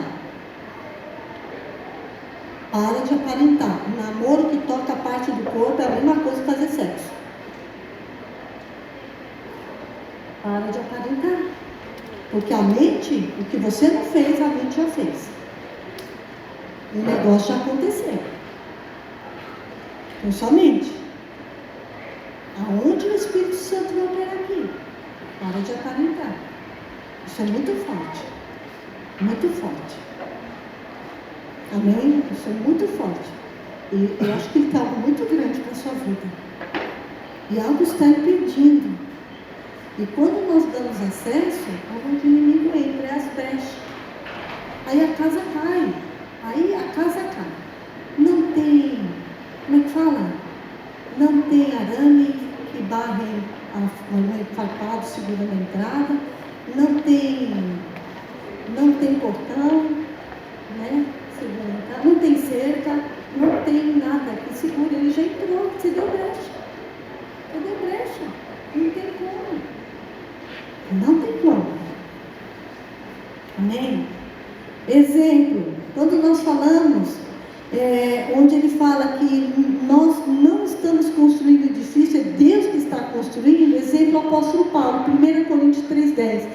Para de aparentar. O namoro que toca a parte do corpo é a mesma coisa que fazer sexo. Para de aparentar. Porque a mente, o que você não fez, a mente já fez. O negócio já aconteceu. Então, somente. Aonde o Espírito Santo vai operar aqui? Para de aparentar. Isso é muito forte. Muito forte. Amém? Isso é muito forte. E eu acho que ele está algo muito grande para a sua vida. E algo está impedindo. E quando nós damos acesso, onde o inimigo entra, é as brechas. Aí a casa cai. Aí a casa cai. Não tem, como é que fala? Não tem arame que barre o enfarpado segurando a entrada. Não tem portão, né? Segurando a entrada. Não tem cerca. Não tem nada que segure. Ele já entrou. Você deu brecha. Você deu brecha. Não tem como. Não tem como. Amém? Exemplo, quando nós falamos, onde ele fala que nós não estamos construindo edifício, é Deus que está construindo. Exemplo, o apóstolo Paulo, 1 Coríntios 3,10.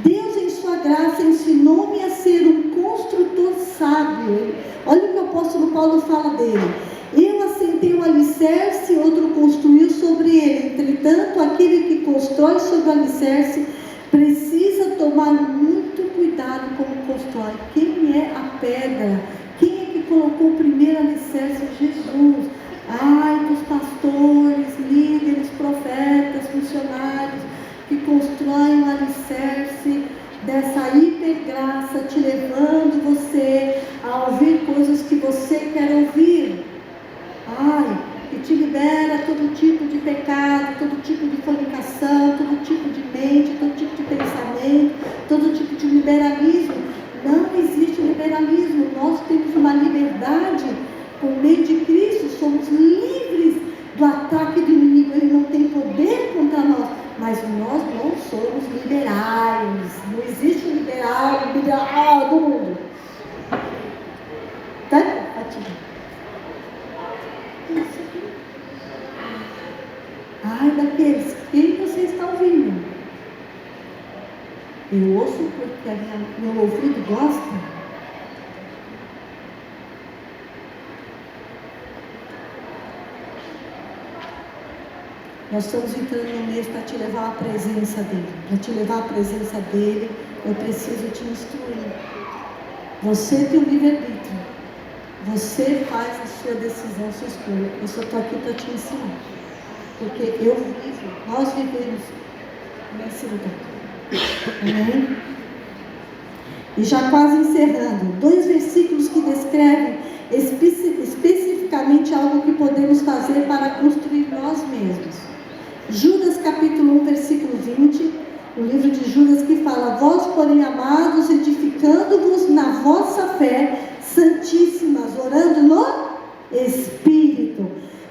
Deus, em sua graça, ensinou-me a ser um construtor sábio. Olha o que o apóstolo Paulo fala dele. Eu assentei um alicerce, outro construiu sobre ele. Entretanto, aquele que constrói sobre o alicerce precisa tomar muito cuidado como constrói. Quem é a pedra? Quem é que colocou o primeiro alicerce? Jesus. Ai dos pastores, líderes, profetas, funcionários que constroem o alicerce dessa hipergraça, te levando você a ouvir coisas que você quer ouvir. Ai, que te libera todo tipo de pecado, todo tipo de fornicação, todo tipo de mente, todo tipo de pensamento, todo tipo de liberalismo. Não existe liberalismo. Nós temos uma liberdade por meio de Cristo. Somos livres do ataque do inimigo. Ele não tem poder contra nós, mas nós não somos liberais. Não existe um liberal do mundo. Tá, Patinha? Ai, daqueles, quem você está ouvindo? Eu ouço porque meu ouvido gosta. Nós estamos entrando no mês para te levar à presença dele. Para te levar à presença dele, eu preciso te instruir. Você tem o livre-arbítrio. Você faz a sua decisão, a sua escolha. Eu só estou aqui para te ensinar. Porque eu vivo, nós vivemos nesse lugar. Amém? E já quase encerrando, 2 versículos que descrevem especificamente algo que podemos fazer para construir nós mesmos. Judas capítulo 1, versículo 20, o livro de Judas, que fala: vós, porém, amados, edificando-vos na vossa fé santíssimas, orando no Espírito.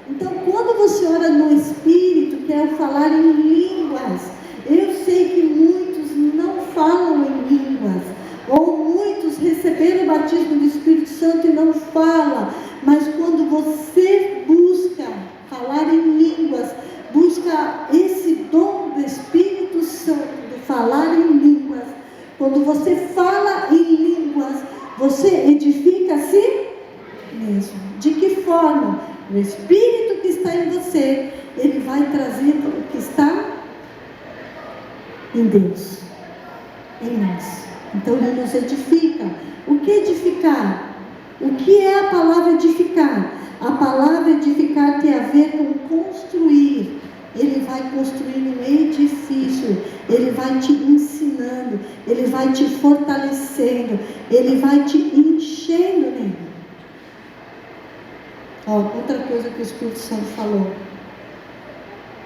Então, quando você ora no Espírito, quer falar em línguas. Eu sei que muitos não falam em línguas, ou muitos receberam o batismo do Espírito Santo e não falam. Mas quando você busca falar em línguas, busca esse dom do Espírito Santo, de falar em línguas, quando você fala em línguas, você edifica a si mesmo. De que forma? O Espírito que está em você, ele vai trazendo o que está em Deus, em nós. Então ele nos edifica. O que edificar? O que é a palavra edificar? A palavra edificar tem a ver com construir. Ele vai construindo um edifício, ele vai te ensinando, ele vai te fortalecendo, ele vai te enchendo nele. Outra coisa que o Espírito Santo falou,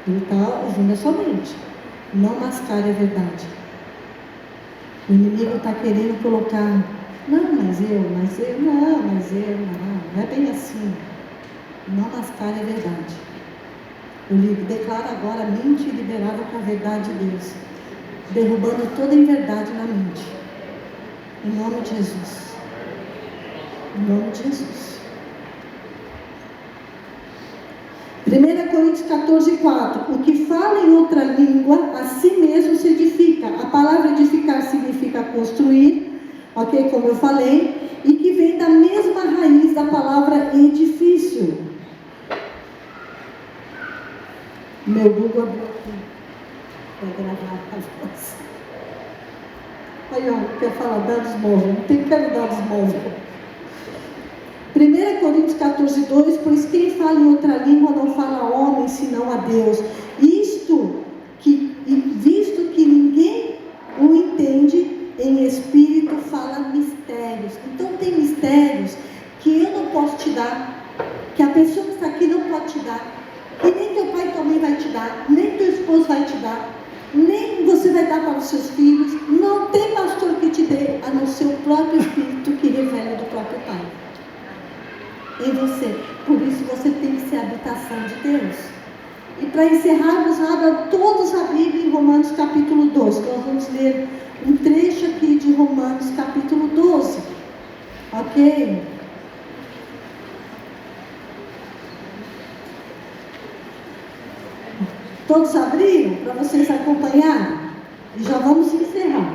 ele está ouvindo a sua mente. Não mascare a verdade. O inimigo está querendo colocar, não é bem assim. Não mascare a verdade. Eu declaro agora a mente liberada com a verdade de Deus, derrubando toda inverdade na mente. Em nome de Jesus. Em nome de Jesus. 1 1 Coríntios 14:4. O que fala em outra língua, a si mesmo se edifica. A palavra edificar significa construir, ok? Como eu falei, e que vem da mesma raiz da palavra edifício. Meu Google abriu aqui para gravar a voz. Aí, ó, quer falar dados móveis? Não tem que quero dados móveis. 1 Coríntios 14:2. Pois quem fala em outra língua não fala a homem, senão a Deus. Visto que ninguém o entende, em espírito fala mistérios. Então tem mistérios que eu não posso te dar, que a pessoa que está aqui não pode te dar, que nem teu pai e tua mãe vai te dar, nem teu esposo vai te dar, nem você vai dar para os seus filhos. Não tem pastor que te dê, a não ser o próprio Espírito que revela do próprio Pai em você. Por isso você tem que ser a habitação de Deus. E para encerrarmos, abra todos a Bíblia em Romanos capítulo 12. Nós vamos ler um trecho aqui de Romanos capítulo 12. Ok? Todos abriram para vocês acompanharem? E já vamos encerrar.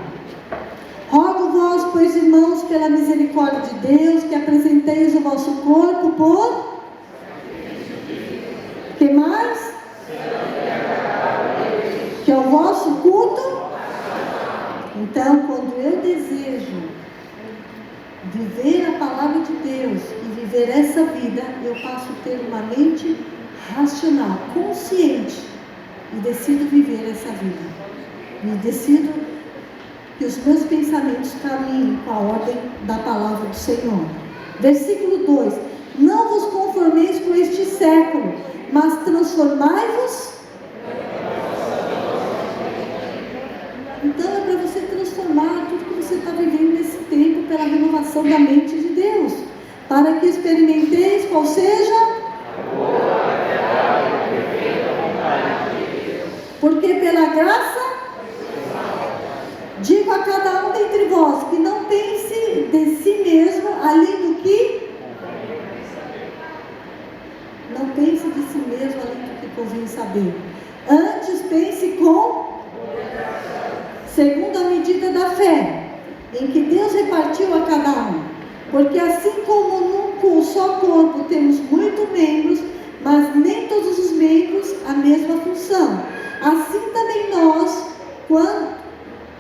Rogo vós, pois, irmãos, pela misericórdia de Deus, que apresenteis o vosso corpo por... Que mais? Que é o vosso culto. Então, quando eu desejo viver a palavra de Deus e viver essa vida, eu passo a ter uma mente racional, consciente, e decido viver essa vida. E decido que os meus pensamentos caminhem com a ordem da palavra do Senhor. Versículo 2. Não vos conformeis com este século, mas transformai-vos. Então é para você transformar tudo que você está vivendo nesse tempo pela renovação da mente de Deus, para que experimenteis qual seja. Porque pela graça, digo a cada um dentre vós, que não pense de si mesmo além do que... Não pense de si mesmo além do que convém saber. Antes pense segundo a medida da fé, em que Deus repartiu a cada um. Porque assim como num só corpo temos muitos membros, mas nem todos os membros a mesma função. Assim também nós,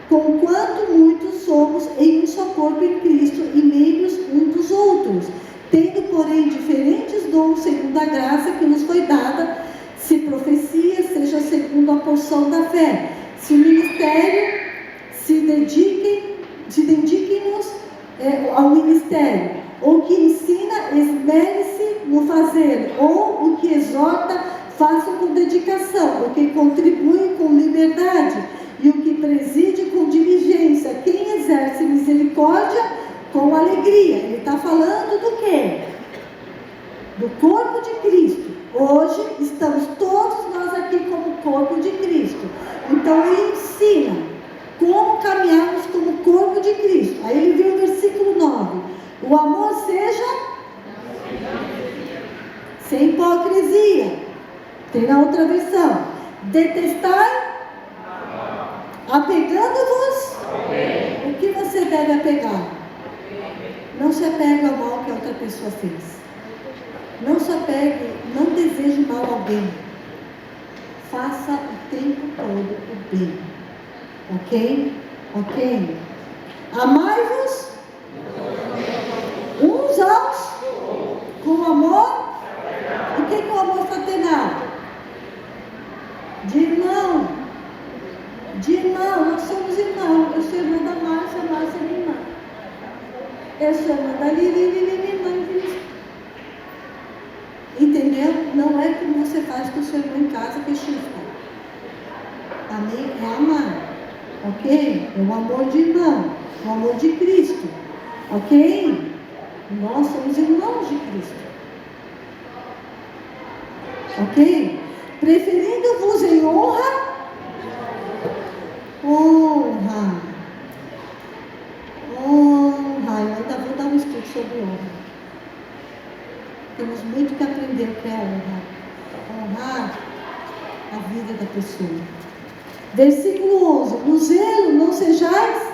conquanto muitos somos em um só corpo em Cristo e membros uns dos outros, tendo porém diferentes dons segundo a graça que nos foi dada, se profecia, seja segundo a porção da fé, se ministério, se dediquem-nos ao ministério, ou que ensina, esmere-se no fazer, ou o que exorta, façam com dedicação, o que contribui com liberdade, e o que preside com diligência, quem exerce misericórdia com alegria. Ele está falando do quê? Do corpo de Cristo. Hoje estamos todos nós aqui como corpo de Cristo. Então ele ensina como caminharmos como corpo de Cristo. Aí ele vem o versículo 9. O amor seja sem hipocrisia. Tem na outra versão. Detestai, apegando-vos. O que você deve apegar? Não se apegue ao mal que a outra pessoa fez. Não se apegue, não deseje mal a alguém. Faça o tempo todo o bem. Ok? Ok? Amai-vos uns aos com amor. O que é o amor fraternal? De irmão. De irmão, nós somos irmãos. Eu sou irmã da Márcia, a Márcia é minha irmã. Eu sou irmã da Lili, minha irmã em Cristo. Entendeu? Não é como você faz com o seu irmão em casa que é chifre. Amém? É amar. Ok? É o amor de irmão. O amor de Cristo. Ok? Nós somos irmãos de Cristo. Ok? Preferindo-vos em honra. Honra. Honra. Eu ainda vou dar um estudo sobre honra. Temos muito que aprender o que é honra. honrar a vida da pessoa. Versículo 11: no zelo não sejais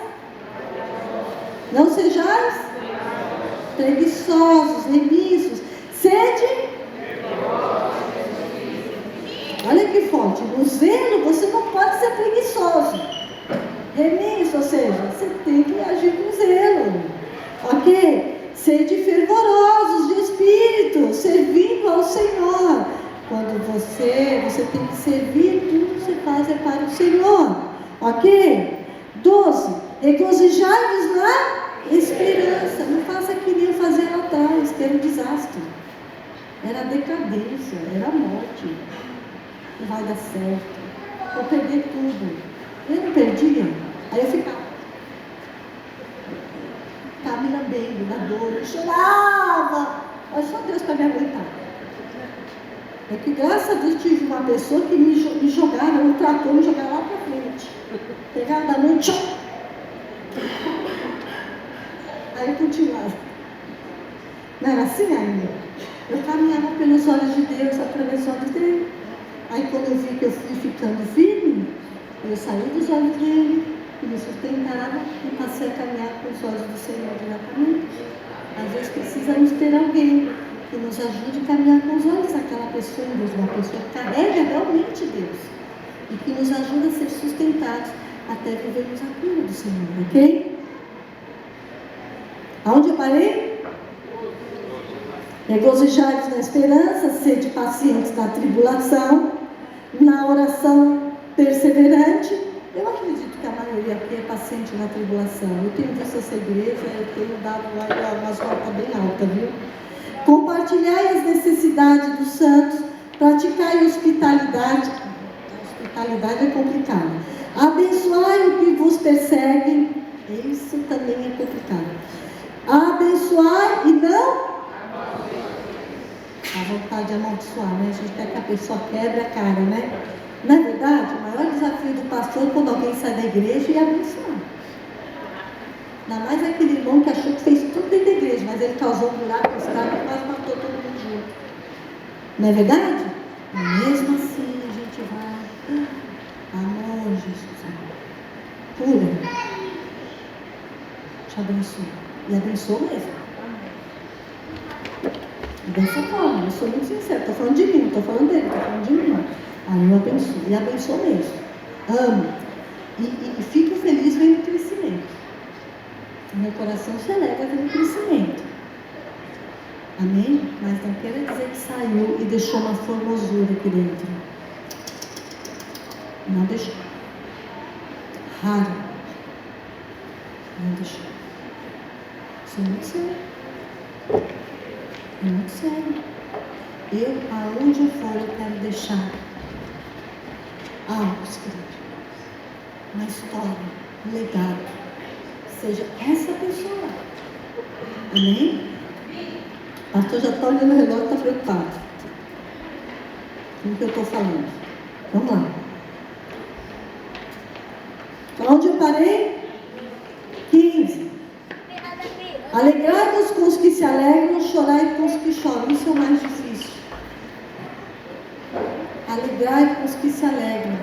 preguiçosos, remissos, sede. Olha que forte, no zelo você não pode ser preguiçoso, remisso, ou seja, você tem que agir com zelo, ok? Sede fervorosos de espírito, servindo ao Senhor. Quando você tem que servir, tudo que você faz é para o Senhor, ok? 12, regozijai-vos na esperança. Não faça que nem fazer lá atrás, que era um desastre, era decadência, era morte. Não vai dar certo, vou perder tudo. Eu não perdia, aí eu ficava me lambendo da dor, eu chorava, mas só Deus para me aguentar. É que graças a Deus tive uma pessoa que me jogava, um trator me jogava lá para frente, pegava da mão, tchau. Aí eu continuava. Não era assim ainda? Eu caminhava pelos olhos de Deus, através dos olhos dele. Aí quando eu vi que eu fui ficando firme, eu saí dos olhos dele, e me sustentava e passei a caminhar com os olhos do Senhor diretamente. Às vezes precisamos ter alguém que nos ajude a caminhar com os olhos daquela pessoa, uma pessoa que carrega realmente Deus, e que nos ajuda a ser sustentados até vivermos a cura do Senhor, ok? Aonde eu parei? Regozijai-vos na esperança, sede pacientes na tribulação, na oração perseverante. Eu acredito que a maioria aqui é paciente na tribulação. Eu tenho visto essa igreja, eu tenho dado umas notas bem altas, viu? Compartilhai as necessidades dos santos, praticai a hospitalidade. A hospitalidade é complicada. Abençoai o que vos persegue. Isso também é complicado. Abençoai e não a vontade de amaldiçoar, né? A gente quer que a pessoa quebre a cara, né? Não é verdade? O maior desafio do pastor é quando alguém sai da igreja e abençoar. Ainda mais aquele irmão que achou que fez tudo dentro da igreja, mas ele causou um buraco no estado e quase matou todo mundo junto. Não é verdade? E mesmo assim a gente vai, amor, Jesus, cura, te abençoa. E abençoa mesmo. E dessa forma, eu sou muito sincera, estou falando de mim, não estou falando dele, estou falando de mim. Aí eu abençoo, e abençoo mesmo. Amo. E fico feliz vendo o crescimento. Meu coração se alegra vendo o crescimento. Amém? Mas não quer dizer que saiu e deixou uma formosura aqui dentro. Não deixou. Raro. Não deixou. Isso é muito sério. É muito sério. Eu, aonde eu for, eu quero deixar algo escrito, uma história, um legado, seja essa pessoa. Amém? O pastor já está olhando o relógio e está preocupado com o que eu estou falando. Vamos lá. Onde eu parei? 15. Alegrai-vos com os que se alegram, chorai com os que choram. Isso é o mais difícil. Alegrai com os que se alegram.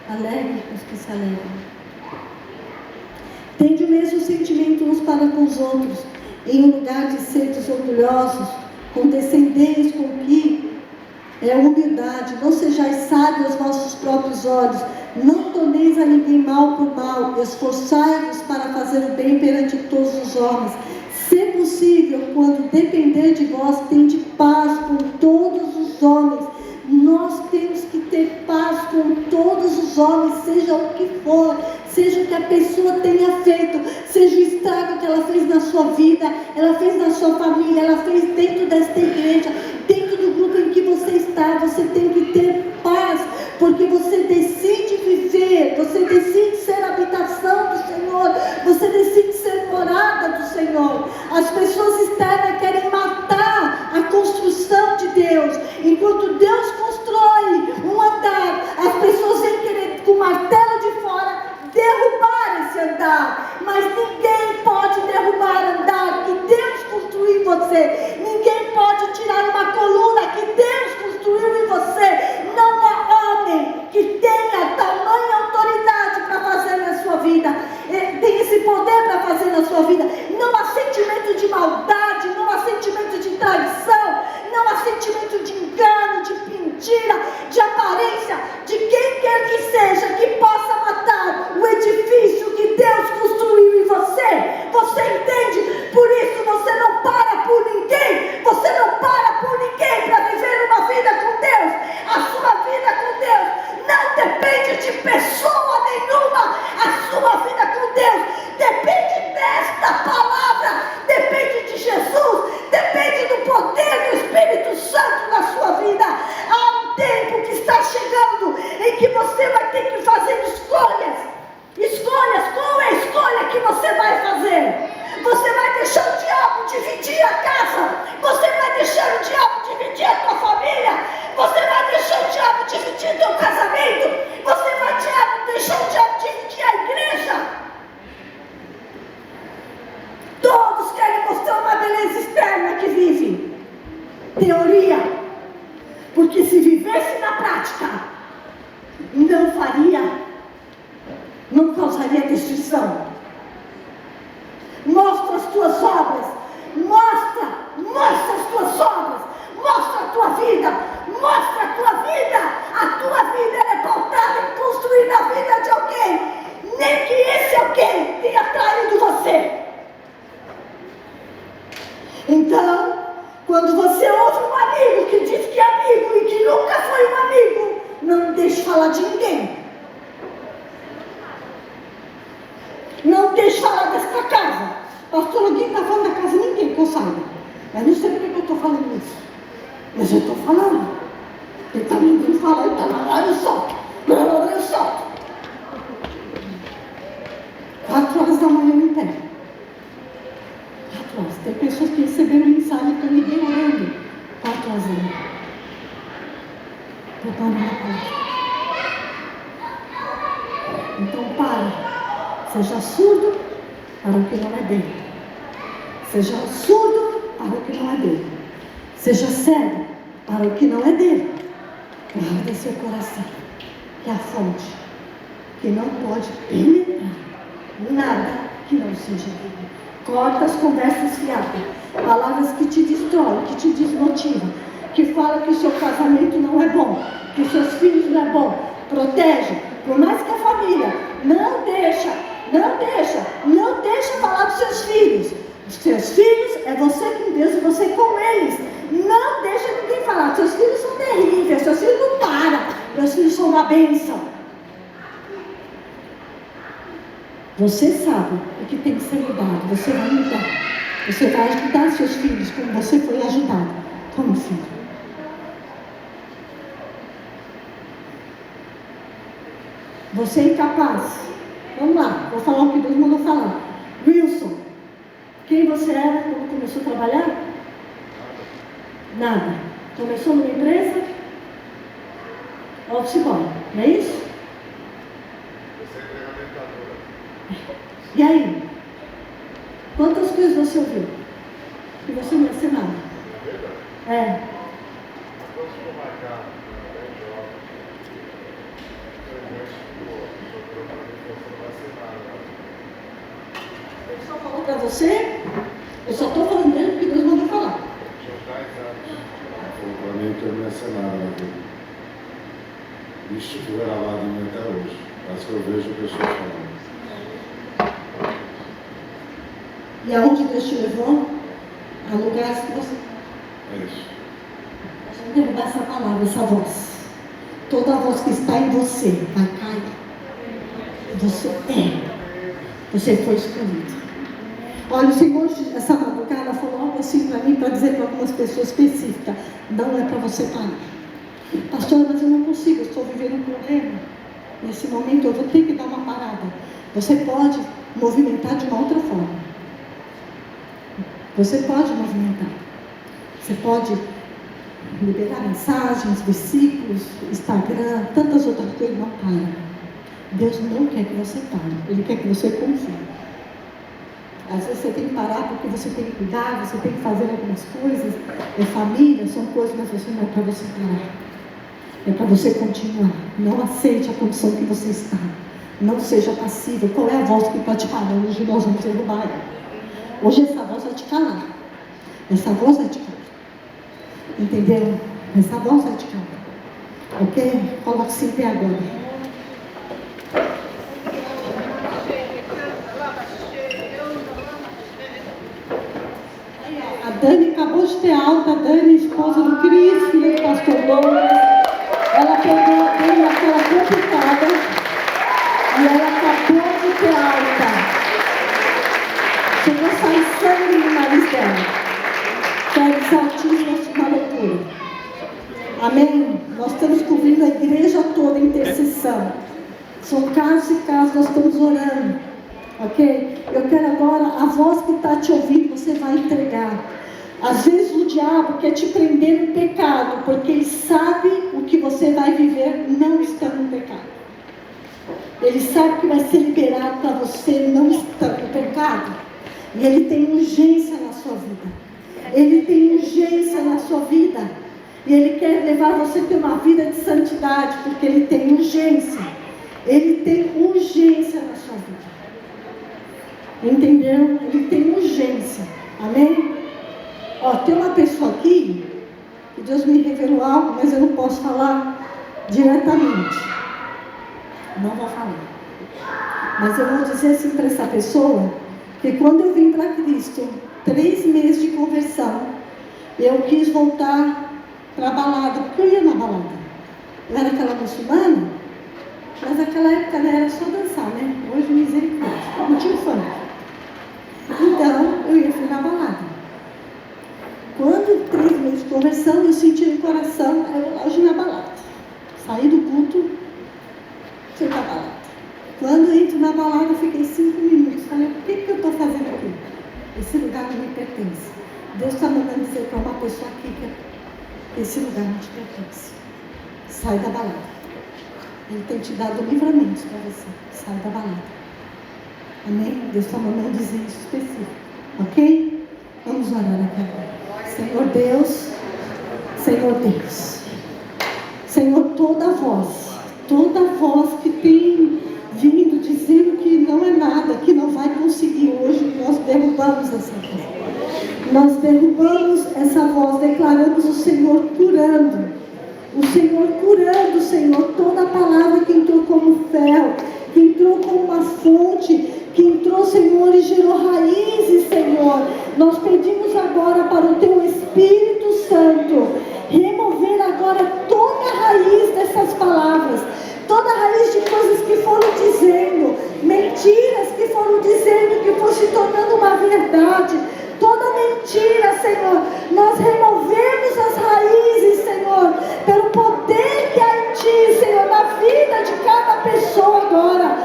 Alegre com os que se alegram. Tende o mesmo sentimento uns para com os outros, em um lugar de seres orgulhosos, condescendentes com o que é humildade. Não sejais sábios aos vossos próprios olhos. Não torneis a ninguém mal por mal. Esforçai-vos para fazer o bem perante todos os homens. Se possível, quando depender de vós, tende paz com todos os homens. Nós temos que ter paz com todos os homens, seja o que for, seja o que a pessoa tenha feito, seja o estrago que ela fez na sua vida, ela fez na sua família, ela fez dentro desta igreja, dentro do grupo em que você está. Você tem que ter paz, porque você decide viver, você decide ser habitação do Senhor, você decide ser morada do Senhor. As pessoas externas querem matar a construção de Deus. Enquanto Deus constrói um andar, as pessoas vêm querer com o martelo de fora derrubar esse andar. Mas ninguém pode derrubar o andar que Deus construiu em você. Ninguém pode tirar uma coluna que Deus construiu maldade, não há sentimento de traição, não há sentimento de engano, de mentira, de aparência, de quem quer que seja, que possa matar o edifício que Deus construiu em você. Você entende? Por isso você não para por ninguém, você não para por ninguém para viver uma vida com Deus. A sua vida com Deus não depende de pessoa nenhuma, a sua vida com Deus depende desta palavra, depende de Jesus, depende do poder do Espírito Santo na sua vida. Há um tempo que está chegando em que você vai ter que fazer escolhas. Qual é a escolha que você vai fazer? Você vai deixar o diabo dividir a casa? Você vai deixar o diabo dividir a tua família? Você vai deixar o diabo dividir o teu casamento? Você vai deixar o diabo dividir a igreja? Todos querem mostrar uma beleza externa que vive. Teoria. Porque se vivesse na prática, não causaria destruição. Mostra as tuas obras. Mostra as tuas obras. Mostra a tua vida. Mostra a tua vida. A tua vida é pautada em construir na vida de alguém. Nem que esse alguém tenha traído você. Então, quando você ouve um amigo que diz que é amigo e que nunca foi um amigo, não deixe falar de ninguém. Não deixe falar desta casa. Pastor, ninguém está falando da casa de ninguém que eu saiba. Mas não sei por que eu estou falando isso. Mas eu estou falando. Ele está ninguém falando, ele está lá, eu solto. Eu solto. 4 horas da manhã eu me pego. 4 horas. Tem pessoas que receberam mensagem que eu ninguém orando. 4 horas da manhã. Preparando a palavra. Então para. Seja surdo para o que não é dele. Seja surdo para o que não é dele. Seja cego para o que não é dele. Guarda seu coração, que é a fonte que não pode penetrar nada que não seja dele. Corta as conversas fiadas, palavras que te destroem, que te desmotivam, que falam que o seu casamento não é bom, que os seus filhos não é bom. Protege, por mais que a família não deixa falar dos seus filhos. Os seus filhos é você com Deus e você com eles. Não deixa ninguém falar. Seus filhos são terríveis, seus filhos não param. Meus filhos são uma bênção. Você sabe o que tem que ser mudado. Você vai mudar. Você vai ajudar seus filhos como você foi ajudado como filho. Você é incapaz. Vamos lá, vou falar o que Deus mandou falar. Wilson, quem você era quando começou a trabalhar? Nada. Começou numa empresa? Office boy, não é isso? E aí? Quantas coisas você ouviu? Que você não ia ser nada. É. Ele só falou para você? Eu só estou falando dele que Deus mandou falar. Falou para mim que eu não ia ser nada na vida. Isso foi gravado em mim até hoje. Mas que eu vejo pessoas falando. E aonde Deus te levou? A lugares que você... É isso. Nós vamos derrubar essa palavra, essa voz. Toda a voz que está em você vai cair. Você Você foi escolhido. Olha, o Senhor, essa madrugada, falou algo assim para mim, para dizer para algumas pessoas específicas. Não é para você parar. Pastor, mas eu não consigo, eu estou vivendo um problema. Nesse momento eu vou ter que dar uma parada. Você pode movimentar de uma outra forma. Você pode movimentar. Você pode liberar mensagens, versículos, Instagram, tantas outras coisas. Não para. Deus não quer que você pare. Ele quer que você confie. Às vezes você tem que parar porque você tem que cuidar, você tem que fazer algumas coisas. É família, são coisas, mas você não é para você parar. É para você continuar. Não aceite a condição que você está. Não seja passivo. Qual é a voz que pode te parar? Hoje nós vamos derrubar ela. Hoje essa voz vai te calar. Essa voz é de cá. Entendeu? Essa voz é de cá. Ok? Coloque-se em pé agora. A Dani acabou de ter alta. A Dani, esposa do Cris, filha do pastor Douglas. Ela pegou a Dani naquela complicada e ela acabou de ter alta. Chegou a sair sangue no nariz dela. Férias altíssimas, uma loucura. Amém? Nós estamos cobrindo a igreja toda em intercessão. São casos e casos, nós estamos orando. Ok? Eu quero agora, a voz que está te ouvindo, você vai entregar. Às vezes o diabo quer te prender no pecado, porque ele sabe o que você vai viver não estando no pecado. Ele sabe que vai ser liberado para você não estando no pecado. E ele tem urgência na sua vida. Ele tem urgência na sua vida. E ele quer levar você a ter uma vida de santidade, porque ele tem urgência. Ele tem urgência na sua vida. Entendeu? Ele tem urgência. Amém? Ó, tem uma pessoa aqui, que Deus me revelou algo, mas eu não posso falar diretamente. Não vou falar. Mas eu vou dizer assim para essa pessoa, que quando eu vim para Cristo, 3 meses de conversão, eu quis voltar para a balada, porque eu ia na balada. Eu era aquela muçulmana, mas naquela época né, era só dançar, né? Hoje misericórdia, não tinha funk. Então, eu fui na balada. Quando 3 meses de conversão, eu senti no coração, eu hoje na balada. Saí do culto, fui para a balada. Quando eu entro na balada, eu fiquei 5 minutos. Falei, o que eu estou fazendo aqui? Esse lugar não me pertence. Deus está mandando dizer para uma pessoa aqui que esse lugar não te pertence. Sai da balada. Ele tem te dado livramentos para você. Sai da balada. Amém? Deus está mandando dizer isso específico. Ok? Vamos orar aqui agora. Senhor Deus, Senhor Deus. Senhor, toda voz que tem vindo dizendo que não é nada, que não vai conseguir hoje, nós derrubamos essa voz. Nós derrubamos essa voz, declaramos o Senhor curando. O Senhor curando, Senhor, toda a palavra que entrou como ferro, que entrou como uma fonte, que entrou, Senhor, e gerou raízes, Senhor. Nós pedimos agora para o Teu Espírito Santo remover agora toda a raiz dessas palavras, toda a raiz de coisas que foram dizendo, mentiras que foram dizendo, que foram se tornando uma verdade, toda mentira, Senhor. Nós removemos as raízes, Senhor, pelo poder que há em Ti, Senhor, na vida de cada pessoa agora.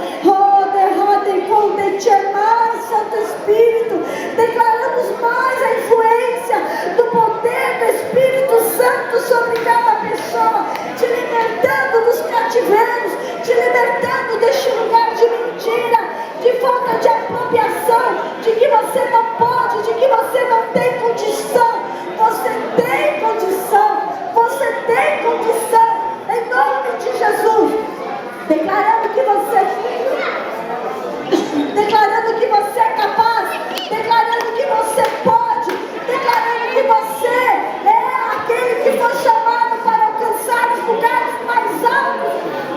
Santo Espírito, declaramos mais a influência do poder do Espírito Santo sobre cada pessoa, te libertando dos cativeiros, te libertando deste lugar de mentira, de falta de apropriação, de que você não pode, de que você não tem condição. Você tem condição, você tem condição, em nome de Jesus, declarando que você é capaz, declarando que você pode, declarando que você é aquele que foi chamado para alcançar os lugares mais altos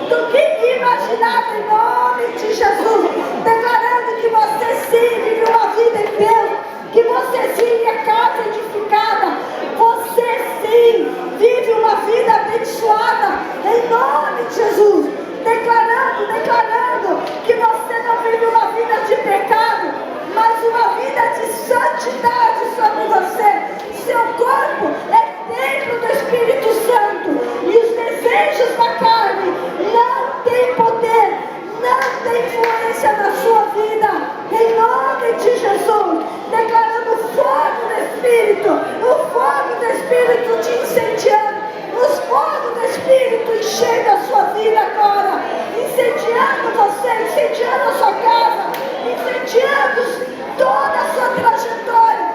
do que imaginado, em nome de Jesus, declarando que você sim vive uma vida em Deus, que você sim é casa edificada, você sim vive uma vida abençoada, em nome de Jesus, declarando que você não vive uma vida de pecado, mas uma vida de santidade sobre você. Seu corpo é templo do Espírito Santo, e os desejos da carne não têm poder, não têm influência na sua vida, em nome de Jesus, declarando o fogo do Espírito, o fogo do Espírito te incendiando, os fogos do Espírito enchendo a sua vida agora, incendiando você, incendiando a sua casa, incendiando toda a sua trajetória,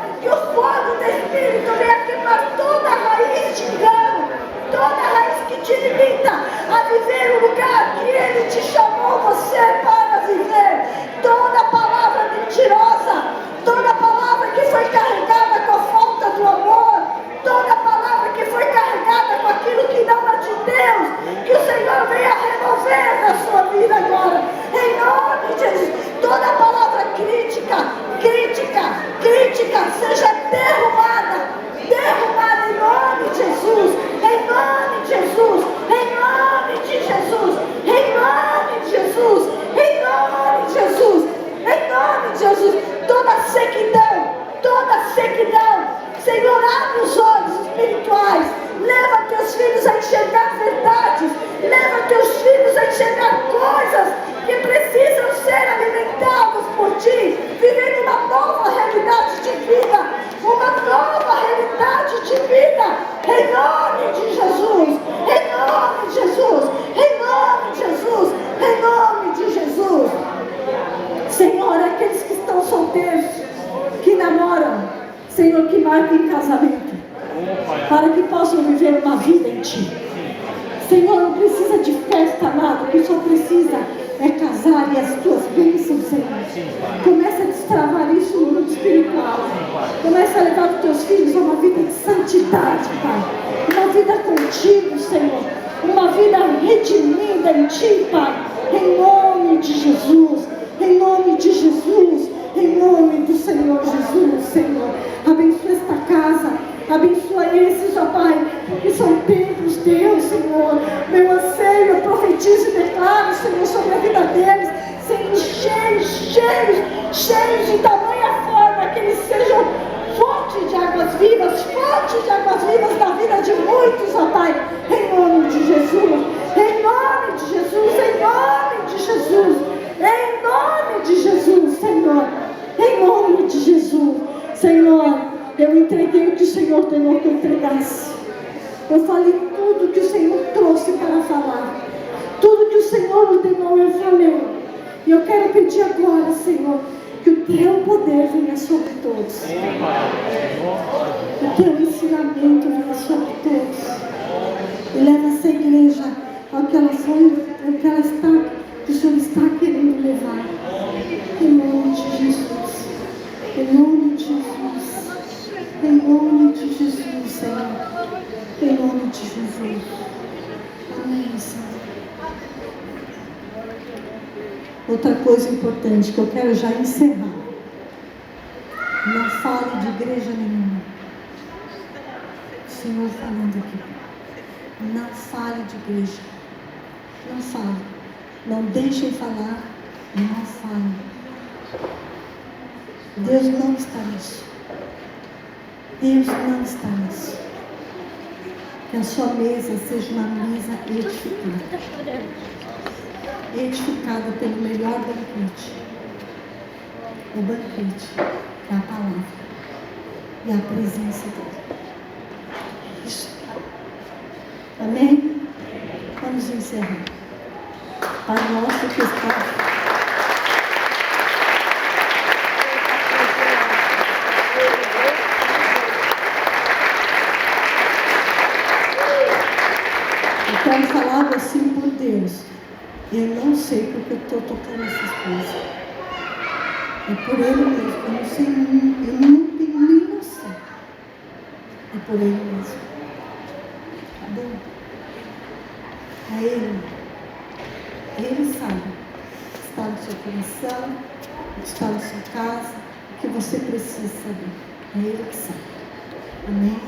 Senhor, abre os olhos espirituais. Leva teus filhos a enxergar verdades. Leva teus filhos a enxergar coisas que precisam ser alimentadas por ti. Viver uma nova realidade de vida. Uma nova realidade de vida. Em nome de Jesus. Em nome de Jesus. Em nome de Jesus. Em nome de Jesus. Senhor, aqueles que estão solteiros, que namoram, Senhor, que marquem casamento, para que possam viver uma vida em Ti. Senhor, não precisa de festa, nada, o que só precisa é casar e as Tuas bênçãos, Senhor. Começa a destravar isso no mundo espiritual. Começa a levar os Teus filhos a uma vida de santidade, Pai. Uma vida contigo, Senhor. Uma vida redimida em Ti, Pai. Em nome de Jesus. Em nome de Jesus. Em nome do Senhor Jesus, Senhor. Abençoa esta casa. Abençoa esses, ó Pai, que são templos teus, Senhor. Meu anseio, eu profetizo e declaro, Senhor, sobre a vida deles, sendo cheios de tamanha forma que eles sejam fonte de águas vivas na vida de muitos, ó Pai, em nome de Jesus, em nome de Jesus, em nome de Jesus, em nome de Jesus, Senhor, em nome de Jesus, Senhor. Eu entreguei o que o Senhor ordenou que eu entregasse. Eu falei tudo que o Senhor trouxe para falar. Tudo que o Senhor ordenou, eu falei. E eu quero pedir agora, Senhor, que o Teu poder venha sobre todos. O Teu ensinamento venha sobre todos. E leva essa igreja ao que ela foi, ao que ela está, que o Senhor está querendo levar. Em nome de Jesus. Em nome de Jesus. Em nome de Jesus, Senhor. Em nome de Jesus. Amém, Senhor. Outra coisa importante que eu quero já encerrar. Não fale de igreja nenhuma. O Senhor falando aqui. Não fale de igreja. Não fale. Não deixem falar. Não fale. Deus não está nisso. Deus não está nisso. Que a sua mesa seja uma mesa edificada. Edificada pelo melhor banquete. O banquete é a palavra e a presença dele. Isso. Amém? Vamos encerrar. Pai nosso que está... Eu quero falar assim por Deus. Eu não sei porque eu estou tocando essas coisas. É por Ele mesmo. Eu não sei, eu não tenho nem noção. É por Ele mesmo. Tá bom? É Ele. Ele sabe o que está no seu coração, o que está na sua casa, o que você precisa saber. É Ele que sabe. Amém?